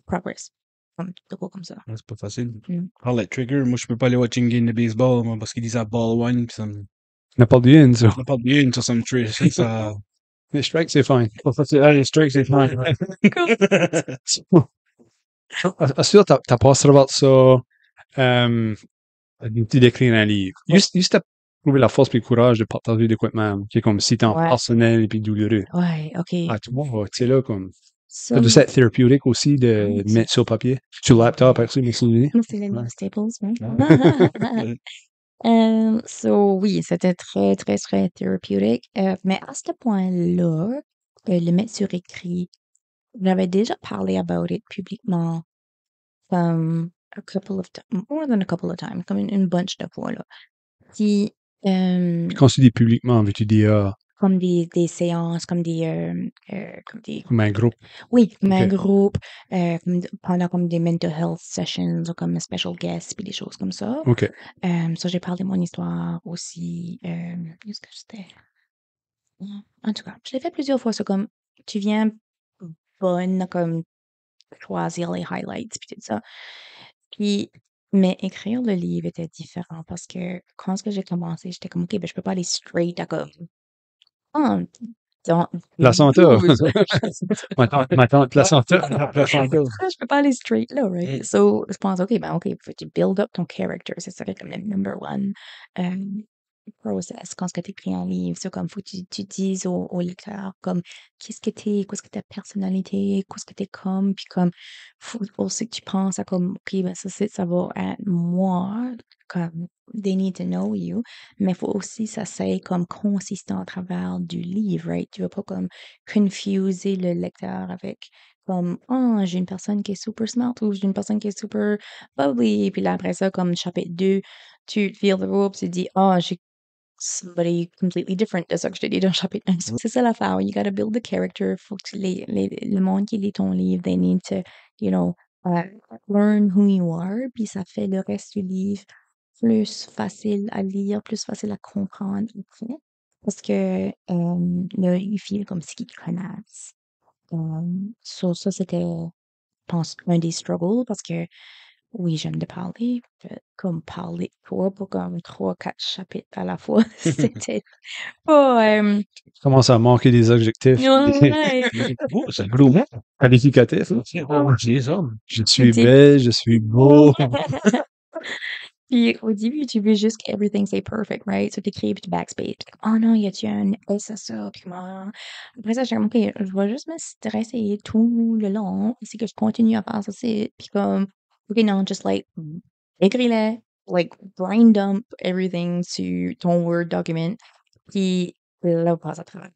progress, de quoi comme ça. Ouais, c'est pas facile. Mm. Par le trigger, moi je peux pas aller watcher une game de baseball, moi, parce qu'ils disent à ball one, pis ça N'a pas bien, ça. me parle bien, ça me trigger, ça. Les strikes, c'est fine. Pas facile. Ah, les strikes, c'est fine. Assure, t'as passé à travers ça, tu décris un livre. Oui, Juste à trouver la force et le courage de partager des quoi de même, qui est comme si temps ouais, personnel et puis douloureux. ouais, ok. Ah, tu vois, tu sais, là, comme, ça Ça, doit être thérapeutique aussi de oui, mettre sur papier, sur le laptop, actually, merci. moi, c'est les Ouais. Staples, ouais. Ouais. So, oui, c'était très, très, très thérapeutique. Mais à ce point-là, le mettre sur écrit, j'avais déjà parlé about it publiquement, comme a couple of times, more than a couple of times, comme une bunch de fois, là. Puis, Puis quand tu dis publiquement, veux-tu dire comme des séances, comme des, comme un groupe? oui, comme OK. un groupe, pendant comme des mental health sessions ou comme special guests, puis des choses comme ça. OK. Ça, j'ai parlé de mon histoire aussi. Qu'est-ce que c'était? En tout cas, je l'ai fait plusieurs fois. C'est comme, tu viens bonne, comme, choisir les highlights, puis tout ça. Puis, mais écrire le livre était différent parce que quand ce que j'ai commencé, j'étais comme, OK, ben, je peux pas aller straight à comme, ah, dans Placenta. 12. Ma tante placenta. Je peux pas aller straight là, right? Mm. So, je pense, OK, ben, OK, faut que tu build up ton character. C'est ça qui est comme le number one process quand tu écris un livre. C'est comme, faut que tu dises au lecteur, comme, qu'est-ce que t'es, qu'est-ce que ta personnalité, qu'est-ce que t'es comme, puis comme, faut aussi que tu penses à comme, OK, ben, ça va être moi, comme, they need to know you, mais faut aussi que ça soit comme consistant à travers du livre, right? Tu vas pas comme confuser le lecteur avec comme, oh, j'ai une personne qui est super smart ou j'ai une personne qui est super bubbly. Puis là, après ça, comme chapitre 2, tu feel the rope, tu dis, oh, j'ai somebody completely different de ça que je te dis dans le chapitre 1. C'est ça l'affaire. You gotta build the character. Faut que le monde qui lit ton livre, they need to, you know, learn who you are. Puis ça fait le reste du livre plus facile à lire, plus facile à comprendre après. Parce que là, ils filent comme s'ils te connaissent. Ça, c'était, je pense, un des struggles parce que oui, j'aime de parler, comme parler de toi pour comme 3-4 chapitres à la fois. C'était pas. Je commence à manquer des adjectifs, Ouais. Oh, c'est un gros mot. qualificatifs. Là. Oh, les hommes. Je suis Dis- belle, je suis beau. Puis au début, tu veux juste que everything say perfect, right? So t'écris puis tu backspace. Puis comme, oh non, y a-tu un S à ça? Puis comment? Après ça, j'ai comme, OK, je vais juste me stresser tout le long. C'est que je continue à faire ça, c'est. Puis comme, OK, non, just like, écris-le, like, brain dump everything sur ton Word document. Puis là, on passe à travers.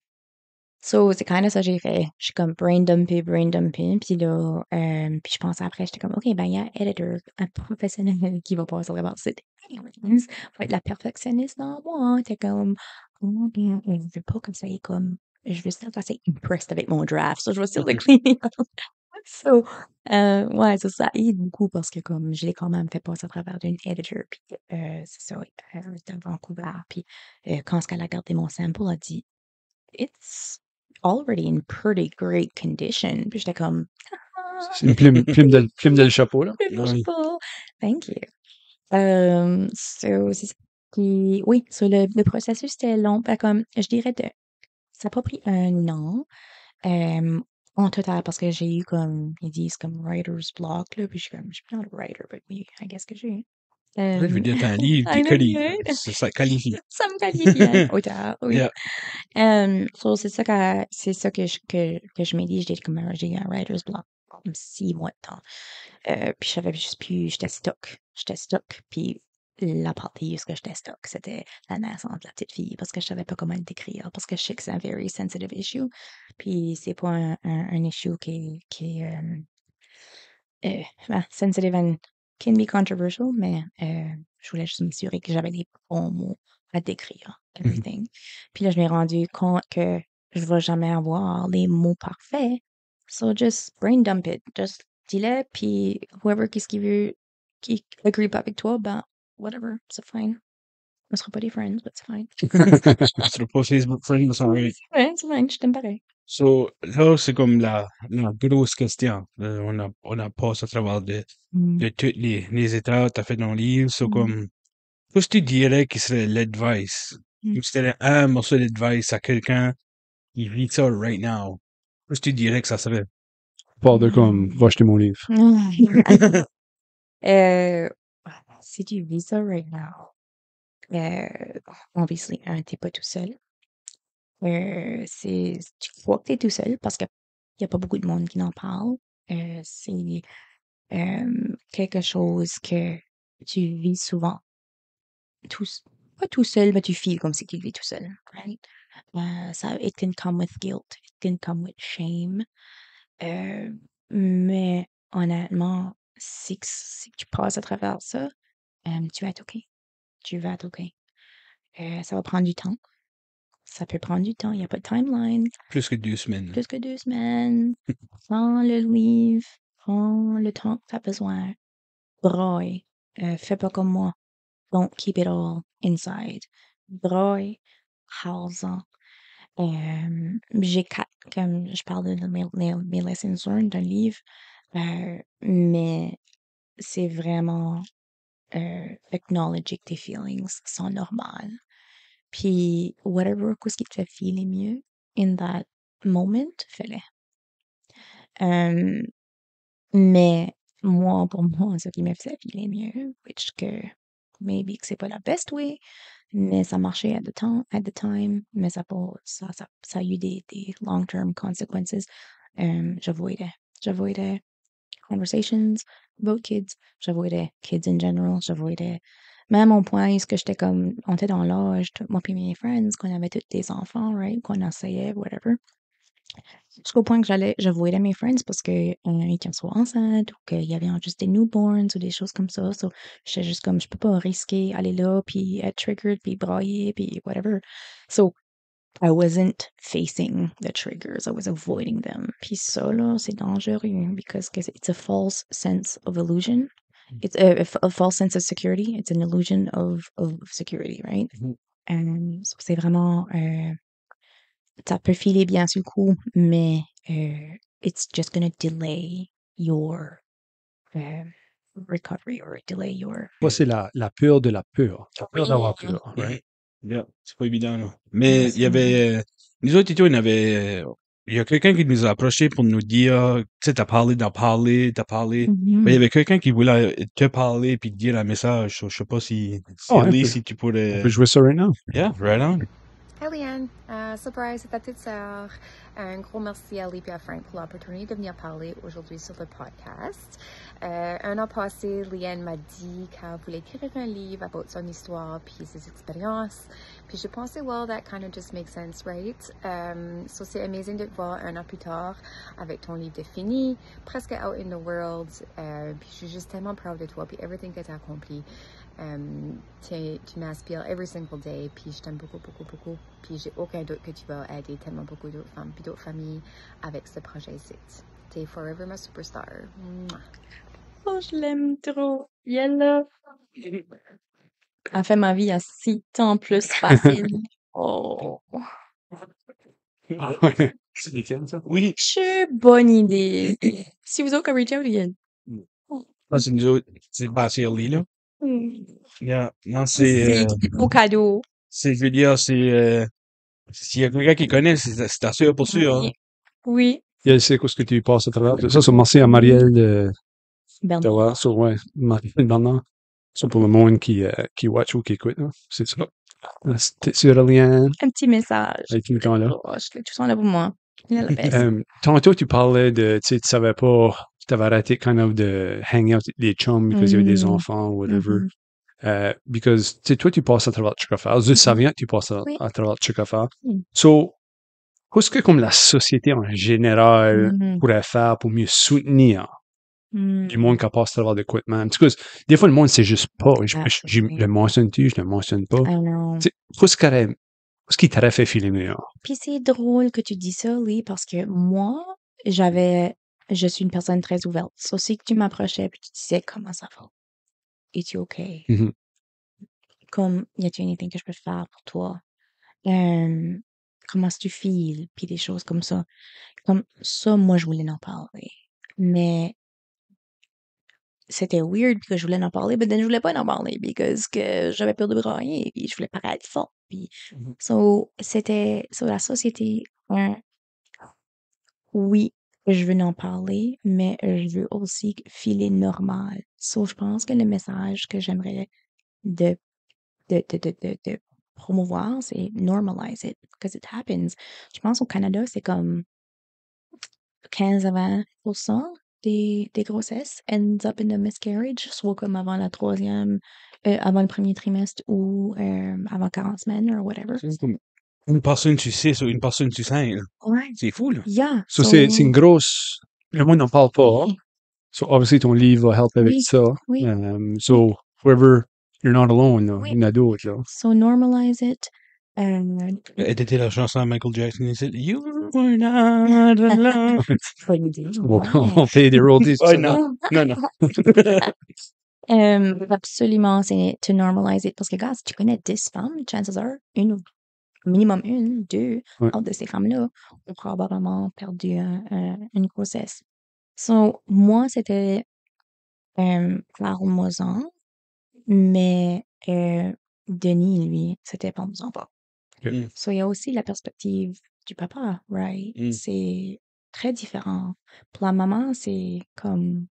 So, c'est kind of ça que j'ai fait. Je suis comme brain dumping. Puis là, puis je pensais après, j'étais comme, OK, ben, il y a un editor, un professionnel qui va passer à travers ça. Anyways, va être la perfectionniste dans moi. T'es comme, oh, bien, je veux pas comme ça, comme, je veux still assez impressed avec mon draft. So, je vais still le cleaner. So, ouais, ça aide beaucoup parce que comme je l'ai quand même fait passer à travers d'une editor. Puis, c'est ça, de Vancouver. Puis, quand elle a gardé mon sample, elle a dit, it's already in pretty great condition. Puis j'étais comme, C'est une plume de le chapeau, là. Oui. thank you. So, c'est ça. Puis, oui, so le processus était long. Fait comme, je dirais, ça n'a pas pris un an en total parce que j'ai eu comme, ils disent comme writer's block, là. Puis je suis comme, je suis pas un writer, but oui, I guess que j'ai. Je veux dire, t'as un livre, I t'es know, quali. right? Ça qualifie. Ça me qualifie, hein? Oui. Yeah. So c'est ça que je m'ai dit, j'ai eu un writer's block comme 6 mois de temps. Puis je savais juste plus, j'étais stuck. Puis la partie où ce que j'étais stuck, c'était la naissance de la petite fille parce que je savais pas comment le décrire parce que je sais que c'est un very sensitive issue. Puis c'est pas un issue qui est sensitive and can be controversial, mais je voulais juste m'assurer que j'avais les bons mots à décrire everything. Puis là, je m'ai rendu compte que je vais jamais avoir les mots parfaits. So just brain dump it. Just dis-le, puis whoever qui veut, qui agree pas avec toi, ben, whatever, c'est fine. On sera pas des friends, but c'est fine. Sur le Facebook friend, ça va être. Ouais, c'est fine, je t'aime pareil. So, là, c'est comme la grosse question. On a passé à travers de toutes les étapes, t'as fait dans le livre. So, comme, qu'est-ce que tu dirais qui serait l'advice? Mm. Si c'était un morceau d'advice à quelqu'un qui vit ça right now, qu'est-ce que tu dirais que ça serait? Part de comme, va acheter mon livre. Euh, si tu vis ça right now, obviously, t'es pas tout seul. Tu crois que t'es tout seul parce qu'il n'y a pas beaucoup de monde qui en parle. C'est quelque chose que tu vis souvent. Pas tout seul, mais tu feels comme si tu le vis tout seul. Right? It can come with guilt, it can come with shame. Mais honnêtement, si tu passes à travers ça, tu vas être OK. Tu vas être OK. Ça va prendre du temps. Ça peut prendre du temps. Il n'y a pas de timeline. Plus que 2 semaines. Plus que 2 semaines. Prends le livre. Prends le temps que tu as besoin. Braille. Fais pas comme moi. Don't keep it all inside. Braille. Parle-en. J'ai 4, comme je parle de mes lessons learned d'un livre, mais c'est vraiment acknowledger que tes feelings sont normales. Puis, whatever, qu'est-ce qui te fait feeler mieux in that moment, fais-le. Mais moi, pour moi, ce qui me faisait feeler mieux, which que maybe que c'est pas la best way, mais ça marchait at the time, mais ça a eu des long-term consequences. J'avoidais conversations about kids, j'avoidais kids in general, j'avoidais même au point où j'étais comme, on était dans l'âge, moi puis mes friends, qu'on avait tous des enfants, right, qu'on essayait, whatever. jusqu'au point que je voyais mes friends parce que ils étaient soit enceintes ou qu'il y avait juste des newborns ou des choses comme ça. So, j'étais juste comme, je peux pas risquer aller là puis être triggered puis brailler puis whatever. So, I wasn't facing the triggers. I was avoiding them. Puis ça, là, c'est dangereux because it's a false sense of illusion. It's a false sense of security. It's an illusion of security, right? So c'est vraiment, ça peut filer bien sur le coup, mais it's just gonna delay your recovery or delay your... Moi, c'est la peur de la peur. La peur d'avoir Oui. peur, right? Yeah, c'est pas évident, là. Mais il y avait, nous autres et tout, il y a quelqu'un qui nous a approché pour nous dire, tu sais, t'as parlé d'en parler, mais il y avait quelqu'un qui voulait te parler puis te dire un message. So, je sais pas si Oh, un Ellie, peu. si tu On pourrais, peut jouer ça right now. yeah, right on. Hi Leanne, surprise, c'est ta petite sœur. Un gros merci à Lee et à Frank pour l'opportunité de venir parler aujourd'hui sur le podcast. Un an passé, Leanne m'a dit qu'elle voulait écrire un livre about son histoire puis ses expériences. Puis je pensais, well, that kind of just makes sense, right? So c'est amazing de te voir un an plus tard avec ton livre de fini, presque out in the world. Puis je suis juste tellement proud de toi puis everything que tu as accompli. Tu m'inspires every single day, puis je t'aime beaucoup, beaucoup, beaucoup. Puis j'ai aucun doute que tu vas aider tellement beaucoup d'autres femmes puis d'autres familles avec ce projet-ci. T'es forever my superstar. Mouah. Oh, je l'aime trop. Yella. Elle fait ma vie à 6 ans plus facile. Oh. Ah ouais. C'est lesquels, ça? Oui. Bonne idée. Si vous autres, reach out again. Ah, c'est nous autres, c'est Ellie, là. Yeah. Non, C'est au cadeau. je veux dire, s'il y a quelqu'un qui connaît, c'est sûr pour sûr, hein. Oui. Et elle sait ce que tu passes à travers. Ça, c'est merci à Marielle de Bernard. d'avoir ça, ouais. Marielle Bernard. Ça pour le monde qui watch ou qui écoute, hein. C'est ça. C'était sur le lien. Un petit message. Elle est tout le temps là. Oh, je l'ai tout le temps là pour moi. Il a la best. Tantôt, tu parlais de, tu sais, tu savais pas, tu avais arrêté kind of de hang out avec des chums parce qu'il y avait des enfants ou whatever. Because, tu sais, toi, tu passes à travers Chickafair. Je savais que tu passes Oui. à travers Chickafair. Mm. So, qu'est-ce que comme la société en général pourrait faire pour mieux soutenir du monde qui passe à travers de quoi de même? Parce que des fois, le monde, c'est juste pas. Je le mentionne-tu, je le mentionne pas. I know. Tu sais, qu'est-ce qui t'aurait fait filer meilleur? Puis c'est drôle que tu dis ça, Lee, parce que moi, je suis une personne très ouverte. So, si tu m'approchais puis tu disais comment ça va, es-tu OK? Comme, y a-t-il anything que je peux faire pour toi? Comment est-ce que tu files? Puis des choses comme ça. Comme ça, moi, je voulais en parler. Mais c'était weird que je voulais en parler, mais je voulais pas en parler parce que j'avais peur de brailler puis je voulais paraître fort. Puis, so, la société, oui, je veux en parler, mais je veux aussi filer normal. So, je pense que le message que j'aimerais de, de promouvoir, c'est normalize it, because it happens. Je pense au Canada, c'est comme 15 à 20% des grossesses ends up in a miscarriage, soit comme avant la troisième, avant le premier trimestre ou avant 40 semaines or whatever. C'est comme une personne sur 6 ou une personne sur 5, là. Ouais. C'est fou, là. Yeah. So, c'est une grosse. Le monde n'en parle pas. Oui. So, obviously, ton livre va help avec Oui, ça. oui. So, whoever, you're not alone, là. Oui. Il y en a d'autres, là. So normalize it. Éditer la chanson à Michael Jackson, il dit You were not alone. Bonne idée. On paye des royalties. Oh, non. Non. Absolument, c'est to normalize it. Parce que, gars, si tu connais 10 femmes, chances are, minimum une, deux, Ouais. de ces femmes-là ont probablement perdu une grossesse. So, moi, c'était parle-moi-en, mais Denis, lui, c'était parle-moi-en pas. Okay. So, il y a aussi la perspective du papa, right? C'est très différent. Pour la maman, c'est comme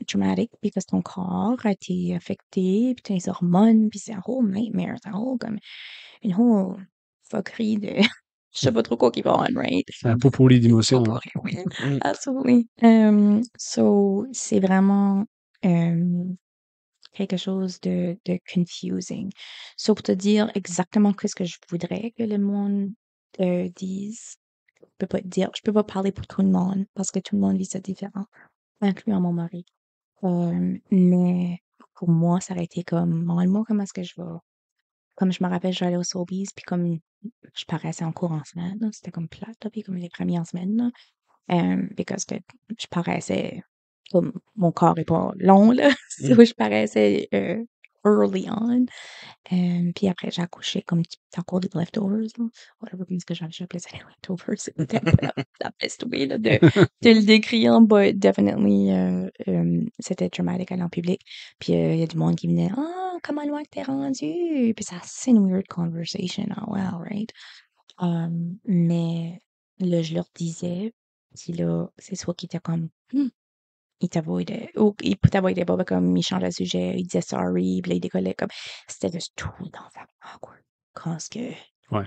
traumatic parce que ton corps a été affecté, puis tes hormones, puis c'est un whole nightmare, c'est un whole comme une whole fuckerie de je sais pas trop quoi qui va on, right? C'est un pot pourri d'émotions. Hein. Oui, absolument. So, c'est vraiment quelque chose de confusing. So, pour te dire exactement qu'est-ce que je voudrais que le monde dise, je peux pas parler pour tout le monde parce que tout le monde vit ça différent, incluant mon mari. Mais pour moi, ça aurait été comme, moi, comment est-ce que je vais, comme je me rappelle, j'allais au Sobeys, puis comme je paraissais en cours en semaine, là, c'était comme plate, là, puis comme les premiers en semaine, là, because que je paraissais, comme mon corps est pas long, là, Mm. so je paraissais early on. Puis après, j'ai accouché comme en cours des leftovers, là. Whatever, parce que j'appelais ça les leftovers. C'était un peu la best way là, de le décrire, but definitely, c'était traumatique aller en public. Puis il y a du monde qui venait, ah, comment loin que t'es rendu? Puis ça, c'est une weird conversation, oh wow, right? Mais là, je leur disais, puis là, c'est soit qui était comme, il t'avoidait, ou il t'avoidait pas, comme il changeait de sujet, il disait sorry, puis là, il décollait comme, c'était juste tout le temps awkward quand ce que Ouais.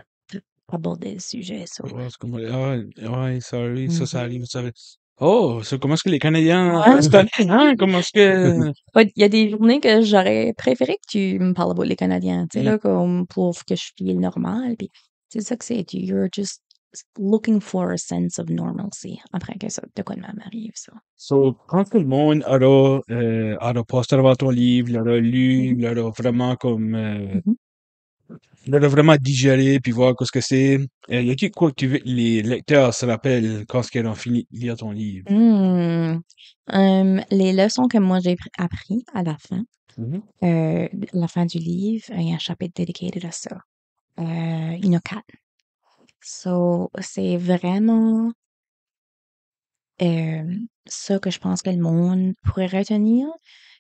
abordait le sujet, so. Ouais, c'est comme, ouais, sorry, ça Mhm. arrive, ça arrive. Oh, c'est comment est-ce que les Canadiens, Ouais. cette année, hein, comment est-ce que, Ouais, il y a des journées que j'aurais préféré que tu me parles pas les Canadiens, tu sais, Mm. là, comme pour que je file normal, puis c'est ça que c'est, you're just looking for a sense of normalcy après que ça, de quoi de même arrive, ça. So, quand tout le monde aura passé à travers ton livre, l'aura lu, Mhm. l'aura vraiment comme, Mhm. l'aura vraiment digéré, puis voir ce que c'est, y a-t-il quoi que les lecteurs se rappellent quand ils ont fini de lire ton livre? Les leçons que moi j'ai appris à Mhm. la fin du livre, il y a un chapitre dedicated à ça. Il y en a 4. So, c'est vraiment ça que je pense que le monde pourrait retenir.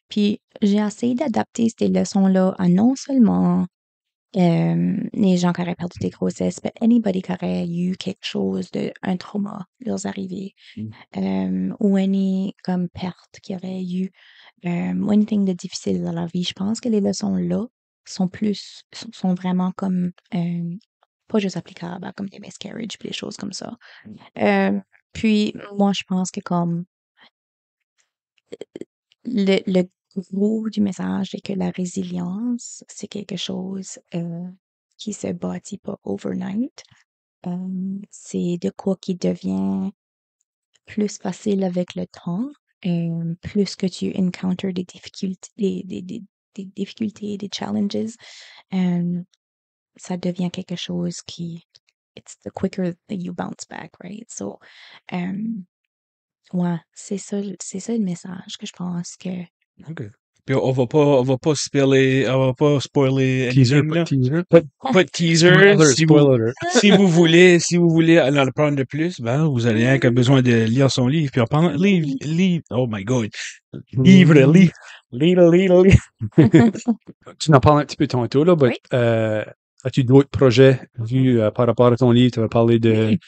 Puis j'ai essayé d'adapter ces leçons-là à non seulement les gens qui auraient perdu des grossesses, mais anybody qui aurait eu quelque chose un trauma leur arrivé, ou any comme perte qu'il y aurait eu, ou anything de difficile dans la vie. Je pense que les leçons-là sont vraiment comme, pas juste applicables à comme des miscarriages puis des choses comme ça. Puis moi, je pense que comme le gros du message est que la résilience, c'est quelque chose qui se bâtit pas overnight. C'est de quoi qui devient plus facile avec le temps, plus que tu encounters des difficultés, des difficultés, des challenges, ça devient quelque chose it's the quicker that you bounce back, right? So, ouais, c'est ça le message que je pense que. OK. Puis on va pas spoiler Teaser, anything, pas de là. teaser. Pas de teaser. Spoiler alert. Si vous voulez en apprendre de plus, ben, vous avez rien qu'à besoin de lire son livre. Puis en parlant, livre, oh my God. Livre. Tu en parles un petit peu tantôt, là, but, Oui. as-tu d'autres projets vus par rapport à ton livre? Tu vas parler de Oui.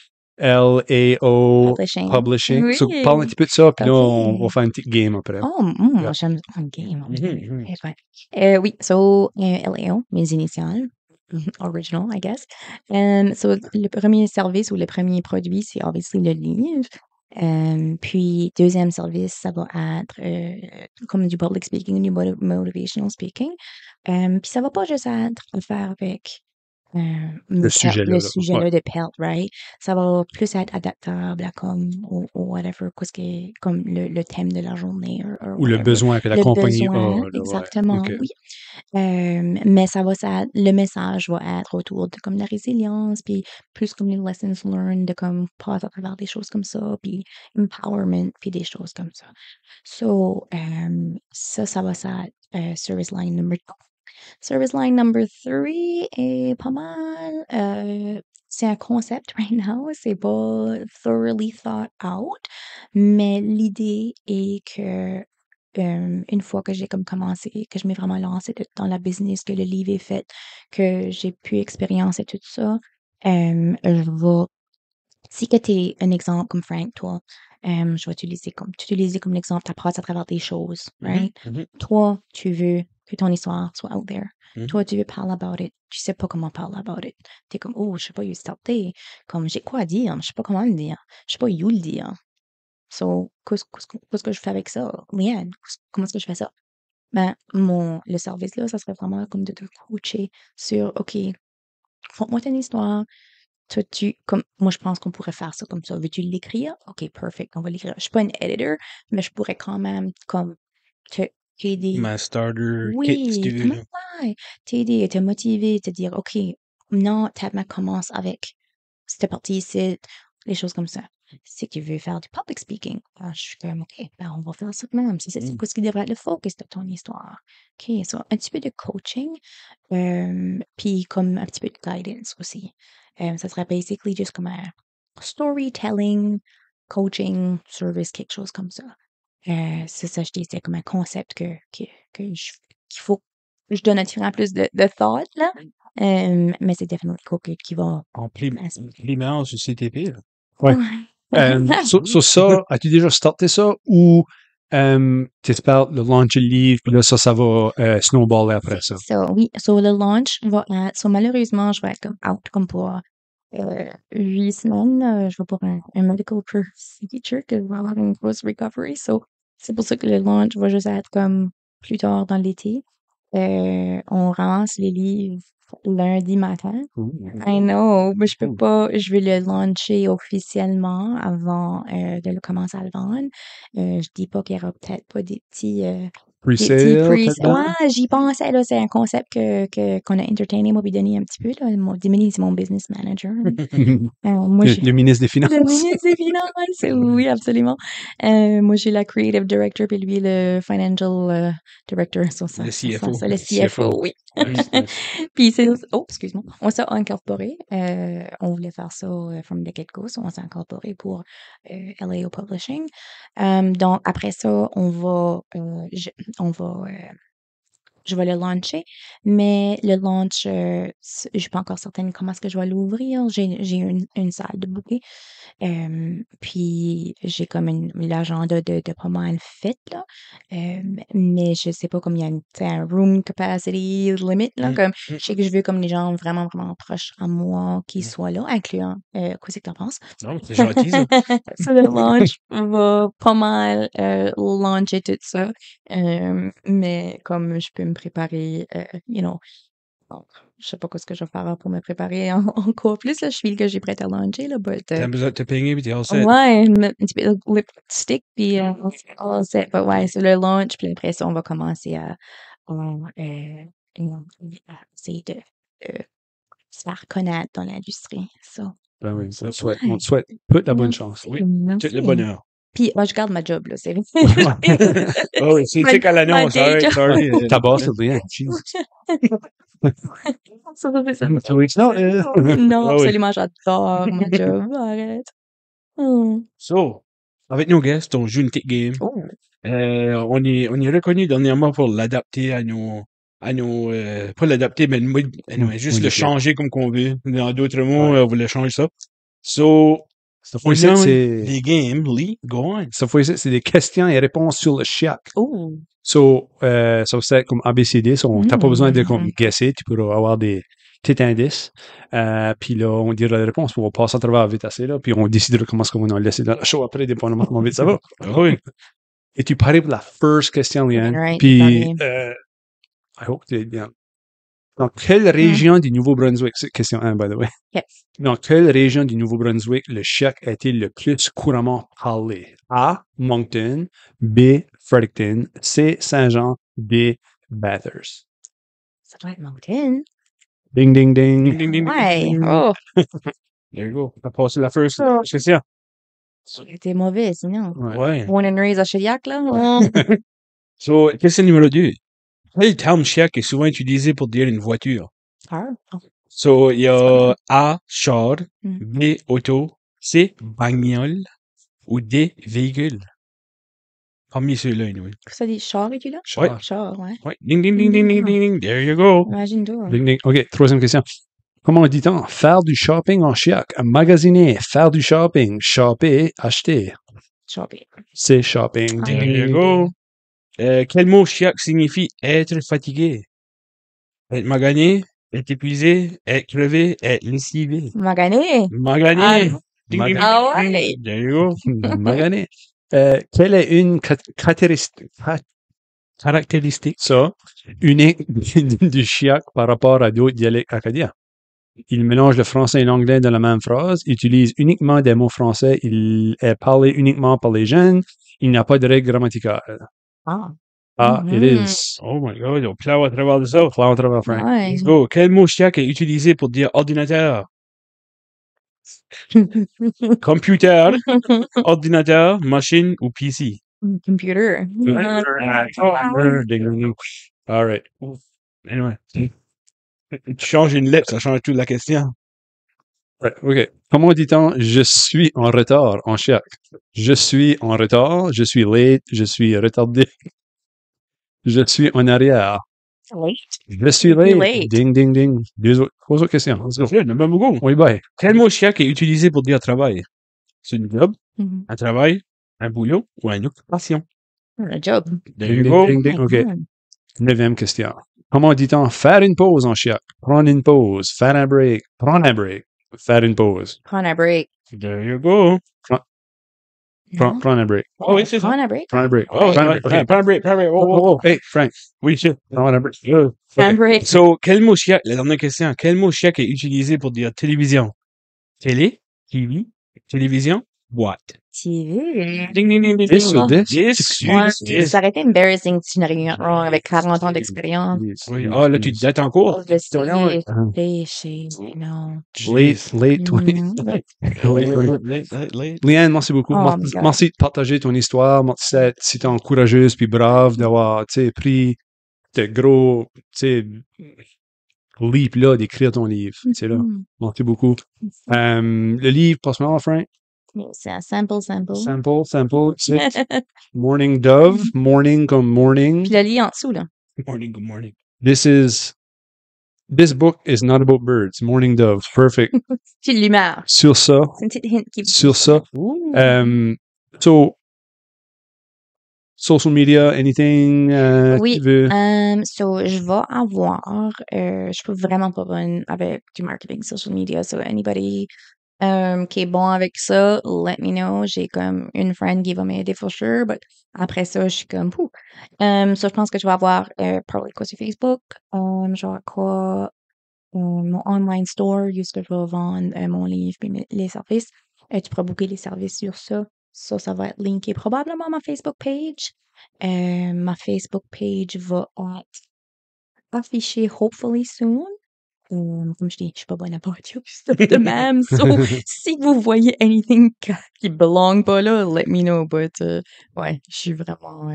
LAO Publishing. Publishing. Oui. So, parle un petit peu de ça, puis là, on va OK. faire une petite game après. Oh, Yeah. moi, j'aime un game. Mhm. Eh ben. Oui, so, LAO, mes initiales. Original, I guess. So, le premier service ou le premier produit, c'est obviously le livre. Puis, deuxième service, ça va être comme du public speaking, du motivational speaking. Puis, ça va pas juste être à faire avec Le sujet-là, là. sujet-là de pelt, right? Ça va plus être adaptable à comme, ou whatever, comme le thème de la journée, or Ou le whatever. besoin que la Le compagnie a, besoin, là, ouais. exactement, OK. oui. Mais le message va être autour de comme la résilience, puis plus comme les lessons learned, de comme passer à travers des choses comme ça, puis empowerment, puis des choses comme ça. So, ça va être service line number 2. Service line number 3 est pas mal. C'est un concept right now, c'est pas thoroughly thought out, mais l'idée est que une fois que j'ai comme commencé, que je m'ai vraiment lancée dans la business, que le livre est fait, que j'ai pu expériencer tout ça, je vais si que tu es un exemple comme Frank, toi, je vais t'utiliser comme l'exemple, tu passes à travers des choses, right? Toi, tu veux que ton histoire soit out there. Toi, tu veux parler about it. Tu sais pas comment parler about it. Tu es comme, oh, je sais pas où starter. Comme, j'ai quoi à dire? Je sais pas comment le dire. Je sais pas où le dire. So, qu'est-ce que je fais avec ça? Liane, comment est-ce que je fais ça? Ben, le service là, ça serait vraiment comme de te coacher sur, OK, conte-moi ton histoire, toi, moi, je pense qu'on pourrait faire ça comme ça. Veux-tu l'écrire? OK, perfect, on va l'écrire. Je suis pas une editor, mais je pourrais quand même, comme, t'aider. Ma starter kit, si Oui, tu veux, comment là. ouais, t'aider, te motiver, te dire, OK, non, Tabma commence avec cette partie ici, les choses comme ça. Si tu veux faire du public speaking, je suis comme, OK, ben, on va faire ça de même. C'est ce qui devrait être le focus de ton histoire. OK, so, un petit peu de coaching, puis comme un petit peu de guidance aussi. Ça serait basically juste comme un storytelling, coaching, service, quelque chose comme ça. C'est ça, je dis, c'est comme un concept qu'il faut que je donne un petit peu plus de thought, là. Mais c'est définitivement quelque chose qui va En primaire sur CTP, là. Ouais. Ouais. Sur ça, as-tu déjà starté ça ou tu espères le launcher le livre, puis là, ça va snowballer après ça? Oui, le launch va être, malheureusement, je vais être comme out comme pour 8 semaines. Je vais pour un medical procedure que je vais avoir une grosse recovery. C'est pour ça que le launch va juste être comme plus tard dans l'été. On ramasse les livres lundi matin. I know, mais je peux pas, je vais le launcher officiellement avant de le commencer à le vendre. Je dis pas qu'il y aura peut-être pas des petits Pre-sale, peut-être? Ouais, j'y pensais, là, c'est un concept qu'on a entertainé, moi, puis Denis, un petit peu, là. Denis, c'est mon business manager. Moi, Le ministre des Finances. le ministre des Finances, oui, absolument. Moi, j'ai la creative director, puis lui, le financial director. Le CFO. Le CFO, oui. Puis excuse-moi. On s'est incorporé. On voulait faire ça from the get-go, so on s'est incorporé pour LAO Publishing. Donc, après ça, je vais le launcher, mais le launch, je suis pas encore certaine comment est-ce que je vais l'ouvrir. J'ai une salle de booker. Puis j'ai comme l'agenda de pas mal fait, là. Mais je sais pas comme il y a un room capacity limit, là. Comme, je sais que je veux comme les gens vraiment, vraiment proches à moi qui soient là, incluant, qu'est-ce que t'en penses? Non, c'est gentil, ça. Le launch va pas mal launcher tout ça. Mais comme je peux me préparer, donc, je sais pas ce que je vais faire pour me préparer encore plus, là. Je feel que j'ai prête à launcher, là, but, T'as besoin de te peigner, puis t'es all set. ouais, un petit peu de lipstick, puis all set. But ouais, c'est le launch, puis après ça, on va commencer à essayer de se faire connaître dans l'industrie. So, Ben oui, on te souhaite, ouais. on te souhaite toute la bonne Merci. chance. Oui, Merci. tout le bonheur. Puis, moi, je garde ma job, là, c'est Oh, oui, c'est tic à l'annonce, my day alright, job. sorry. Ta boss, là, yeah, Jesus. Ça, c'est ça. 2 weeks notice. Non, Ah oui. absolument, j'adore ma job. Arrête. So, avec nos guests, on joue une petite game. Oh. On est reconnu dernièrement pour l'adapter à nos, pas l'adapter, mais juste le changer comme qu'on veut. Dans d'autres mots, on voulait changer ça. So, Cette on fois-ci, a c'est des games, Lee, go on. cette fois-ci, c'est des questions et réponses sur le chiac. Oh. So, ça va être comme ABCD. So, t'as pas besoin de comme Mm. guesser. Tu pourras avoir des petits indices. Puis là, on dira la réponse. On va passer à travers vite assez, là. Puis on décidera comment est-ce qu'on va nous laisser dans le show après, dépendamment de comment vite ça va. Ah oui. Et tu parais pour la first question, Liane. Right, Puis, I hope tu es bien. Dans quelle région du Nouveau-Brunswick, c'est question 1, by the way. Yes. Dans quelle région du Nouveau-Brunswick le chiac a-t-il le plus couramment parlé? A. Moncton. B. Fredericton. C. Saint-Jean. D. Bathurst. Ça doit être Mountain. Ding, ding, ding. Ding, ding, ding, Ouais. ding. Oh. There you go. On a passé la first question. C'était mauvais, sinon. Ouais. Born and raised à Chediac, là. So, question numéro 2. Quel terme chiac est souvent utilisé pour dire une voiture? Ah. So, il y a A, char, Mm. B, auto, C, bagnole, ou D, véhicule. Parmi ceux-là, anyway. Ça dit char, es-tu là? Ouais. Char, ouais. Ouais. Ding, ding, ding, ding, ding, ding, ding. There you go. Imagine-toi. Ding, ding. OK, troisième question. Comment dit-on? Faire du shopping en chiac. Magasiner. Faire du shopping. Shopper. Acheter. Shopping. C'est shopping. Ah. There you go. Quel mot chiac signifie être fatigué? Être magané, être épuisé, être crevé, être lessivé. Magané. Magané. Ah. Ding, ding, ding, Ah ding, ouais. ding. There you go. Magané. Quelle est une Caractéristique. ça, unique du chiac par rapport à d'autres dialectes acadiens? Il mélange le français et l'anglais dans la même phrase, utilise uniquement des mots français, il est parlé uniquement par les jeunes, il n'y a pas de règles grammaticales. Ah. Ah, it Mhm. is. Oh my god, on plow à travers de ça. Claire, on travaille, Frank. Ouais. Let's go. Quel mot chiac est utilisé pour dire ordinateur? Computer, ordinateur, machine ou PC? Computer. All right. Anyway. Tu changes une lettre, ça change toute la question. Right, OK. Comment dit-on je suis en retard en chiac? Je suis en retard, je suis late, je suis retardé. Je suis en arrière. Late. Je suis You're late. late. Ding, ding, ding. Trois autres questions. Let's go. Il y en a même beaucoup. Oui, bye. Quel mot chiac est utilisé pour dire travail? C'est une job, Mhm. un travail, un boulot ou une occupation? Un job. There Ding, you ding, go. ding, ding. OK. Mhm. 9e question. Comment dit-on faire une pause en chiac? Prendre une pause. Faire un break. Prendre un break. Faire une pause. Prendre un break. There you go. Non? Prendre un break. Oh oui, c'est ça. Prendre un break. Prendre un break. Oh, Prendre un ouais, break. OK. prends un break, prends un break. Oh, oh, oh. Hey, Frank. Oui, shit. Prendre un break. Prendre un break. So, quel mot chiac, la dernière question, quel mot chiac est utilisé pour dire télévision? Télé, TV, télévision, boîte. TV. Ding, ding, ding, ding, 10 sur ding. 10. 10 Ouais, sur 10. ça aurait été embarrassing si je n'avais rien wrong avec 40 ans d'expérience. Oui. Ah, là, tu te dates en cours. Je sais, Uh-huh. non. Late 20. Liane, merci beaucoup. Oh, Merci, my God. merci de partager ton histoire. Merci si t'es courageuse puis brave d'avoir, tu sais, pris de gros, tu sais, leap là d'écrire ton livre. C'est là. Mhm. Merci beaucoup. Le livre, passe-moi, Frank. C'est un sample. Sample. C'est Morning Dove. Morning comme morning. Puis le lit en dessous, là. Good morning, good morning. This book is not about birds. Morning Dove. Perfect. Puis l'humeur. Sur ça. C'est une petite hint qui Sur ça. Ooh. So, social media, anything Oui. tu veux? So, je vais avoir, je suis vraiment pas bonne avec du marketing social media. So, anybody qui est bon avec ça, let me know. J'ai comme une friend qui va m'aider for sure, but après ça, je suis comme, pouh. So, je pense que je vais avoir, parler quoi sur Facebook. Je vais avoir quoi, mon online store, où est-ce que je vais vendre mon livre et les services. Tu pourras booker les services sur ça. Ça va être linké probablement à ma Facebook page. Ma Facebook page va être affichée hopefully soon. Comme je dis, je suis pas bonne à partir du stuff de même. So, si vous voyez anything qui belong pas là, let me know. But, ouais, je suis vraiment,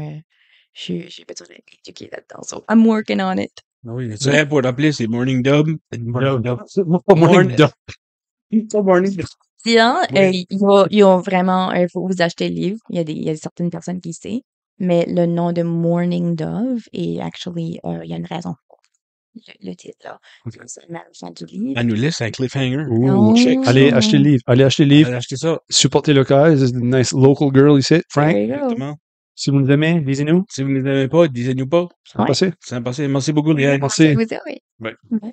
j'ai besoin d'être éduquée là-dedans. So, I'm working on it. Ah oui, tu sais, pour t'appeler, c'est Morning Dub. Morning Dove. Pas Morning Dub. Sinon, Oui. ils ont vraiment, faut vous acheter le livre. Il y a certaines personnes qui savent. Mais le nom de Morning Dove est actually, il y a une raison pour le titre là. C'est la fin du livre. Elle nous laisse un cliffhanger. Non. Check. Allez acheter le livre. Allez acheter le livre. Allez acheter ça. Supportez local. This is a nice local girl ici. Frank, There you go. Exactement. si vous nous aimez, lisez-nous. Si vous ne les aimez pas, disez-nous pas. Ouais. Passez. C'est passé. Merci beaucoup, Liane. Merci. Vous oui. Ouais. Ouais.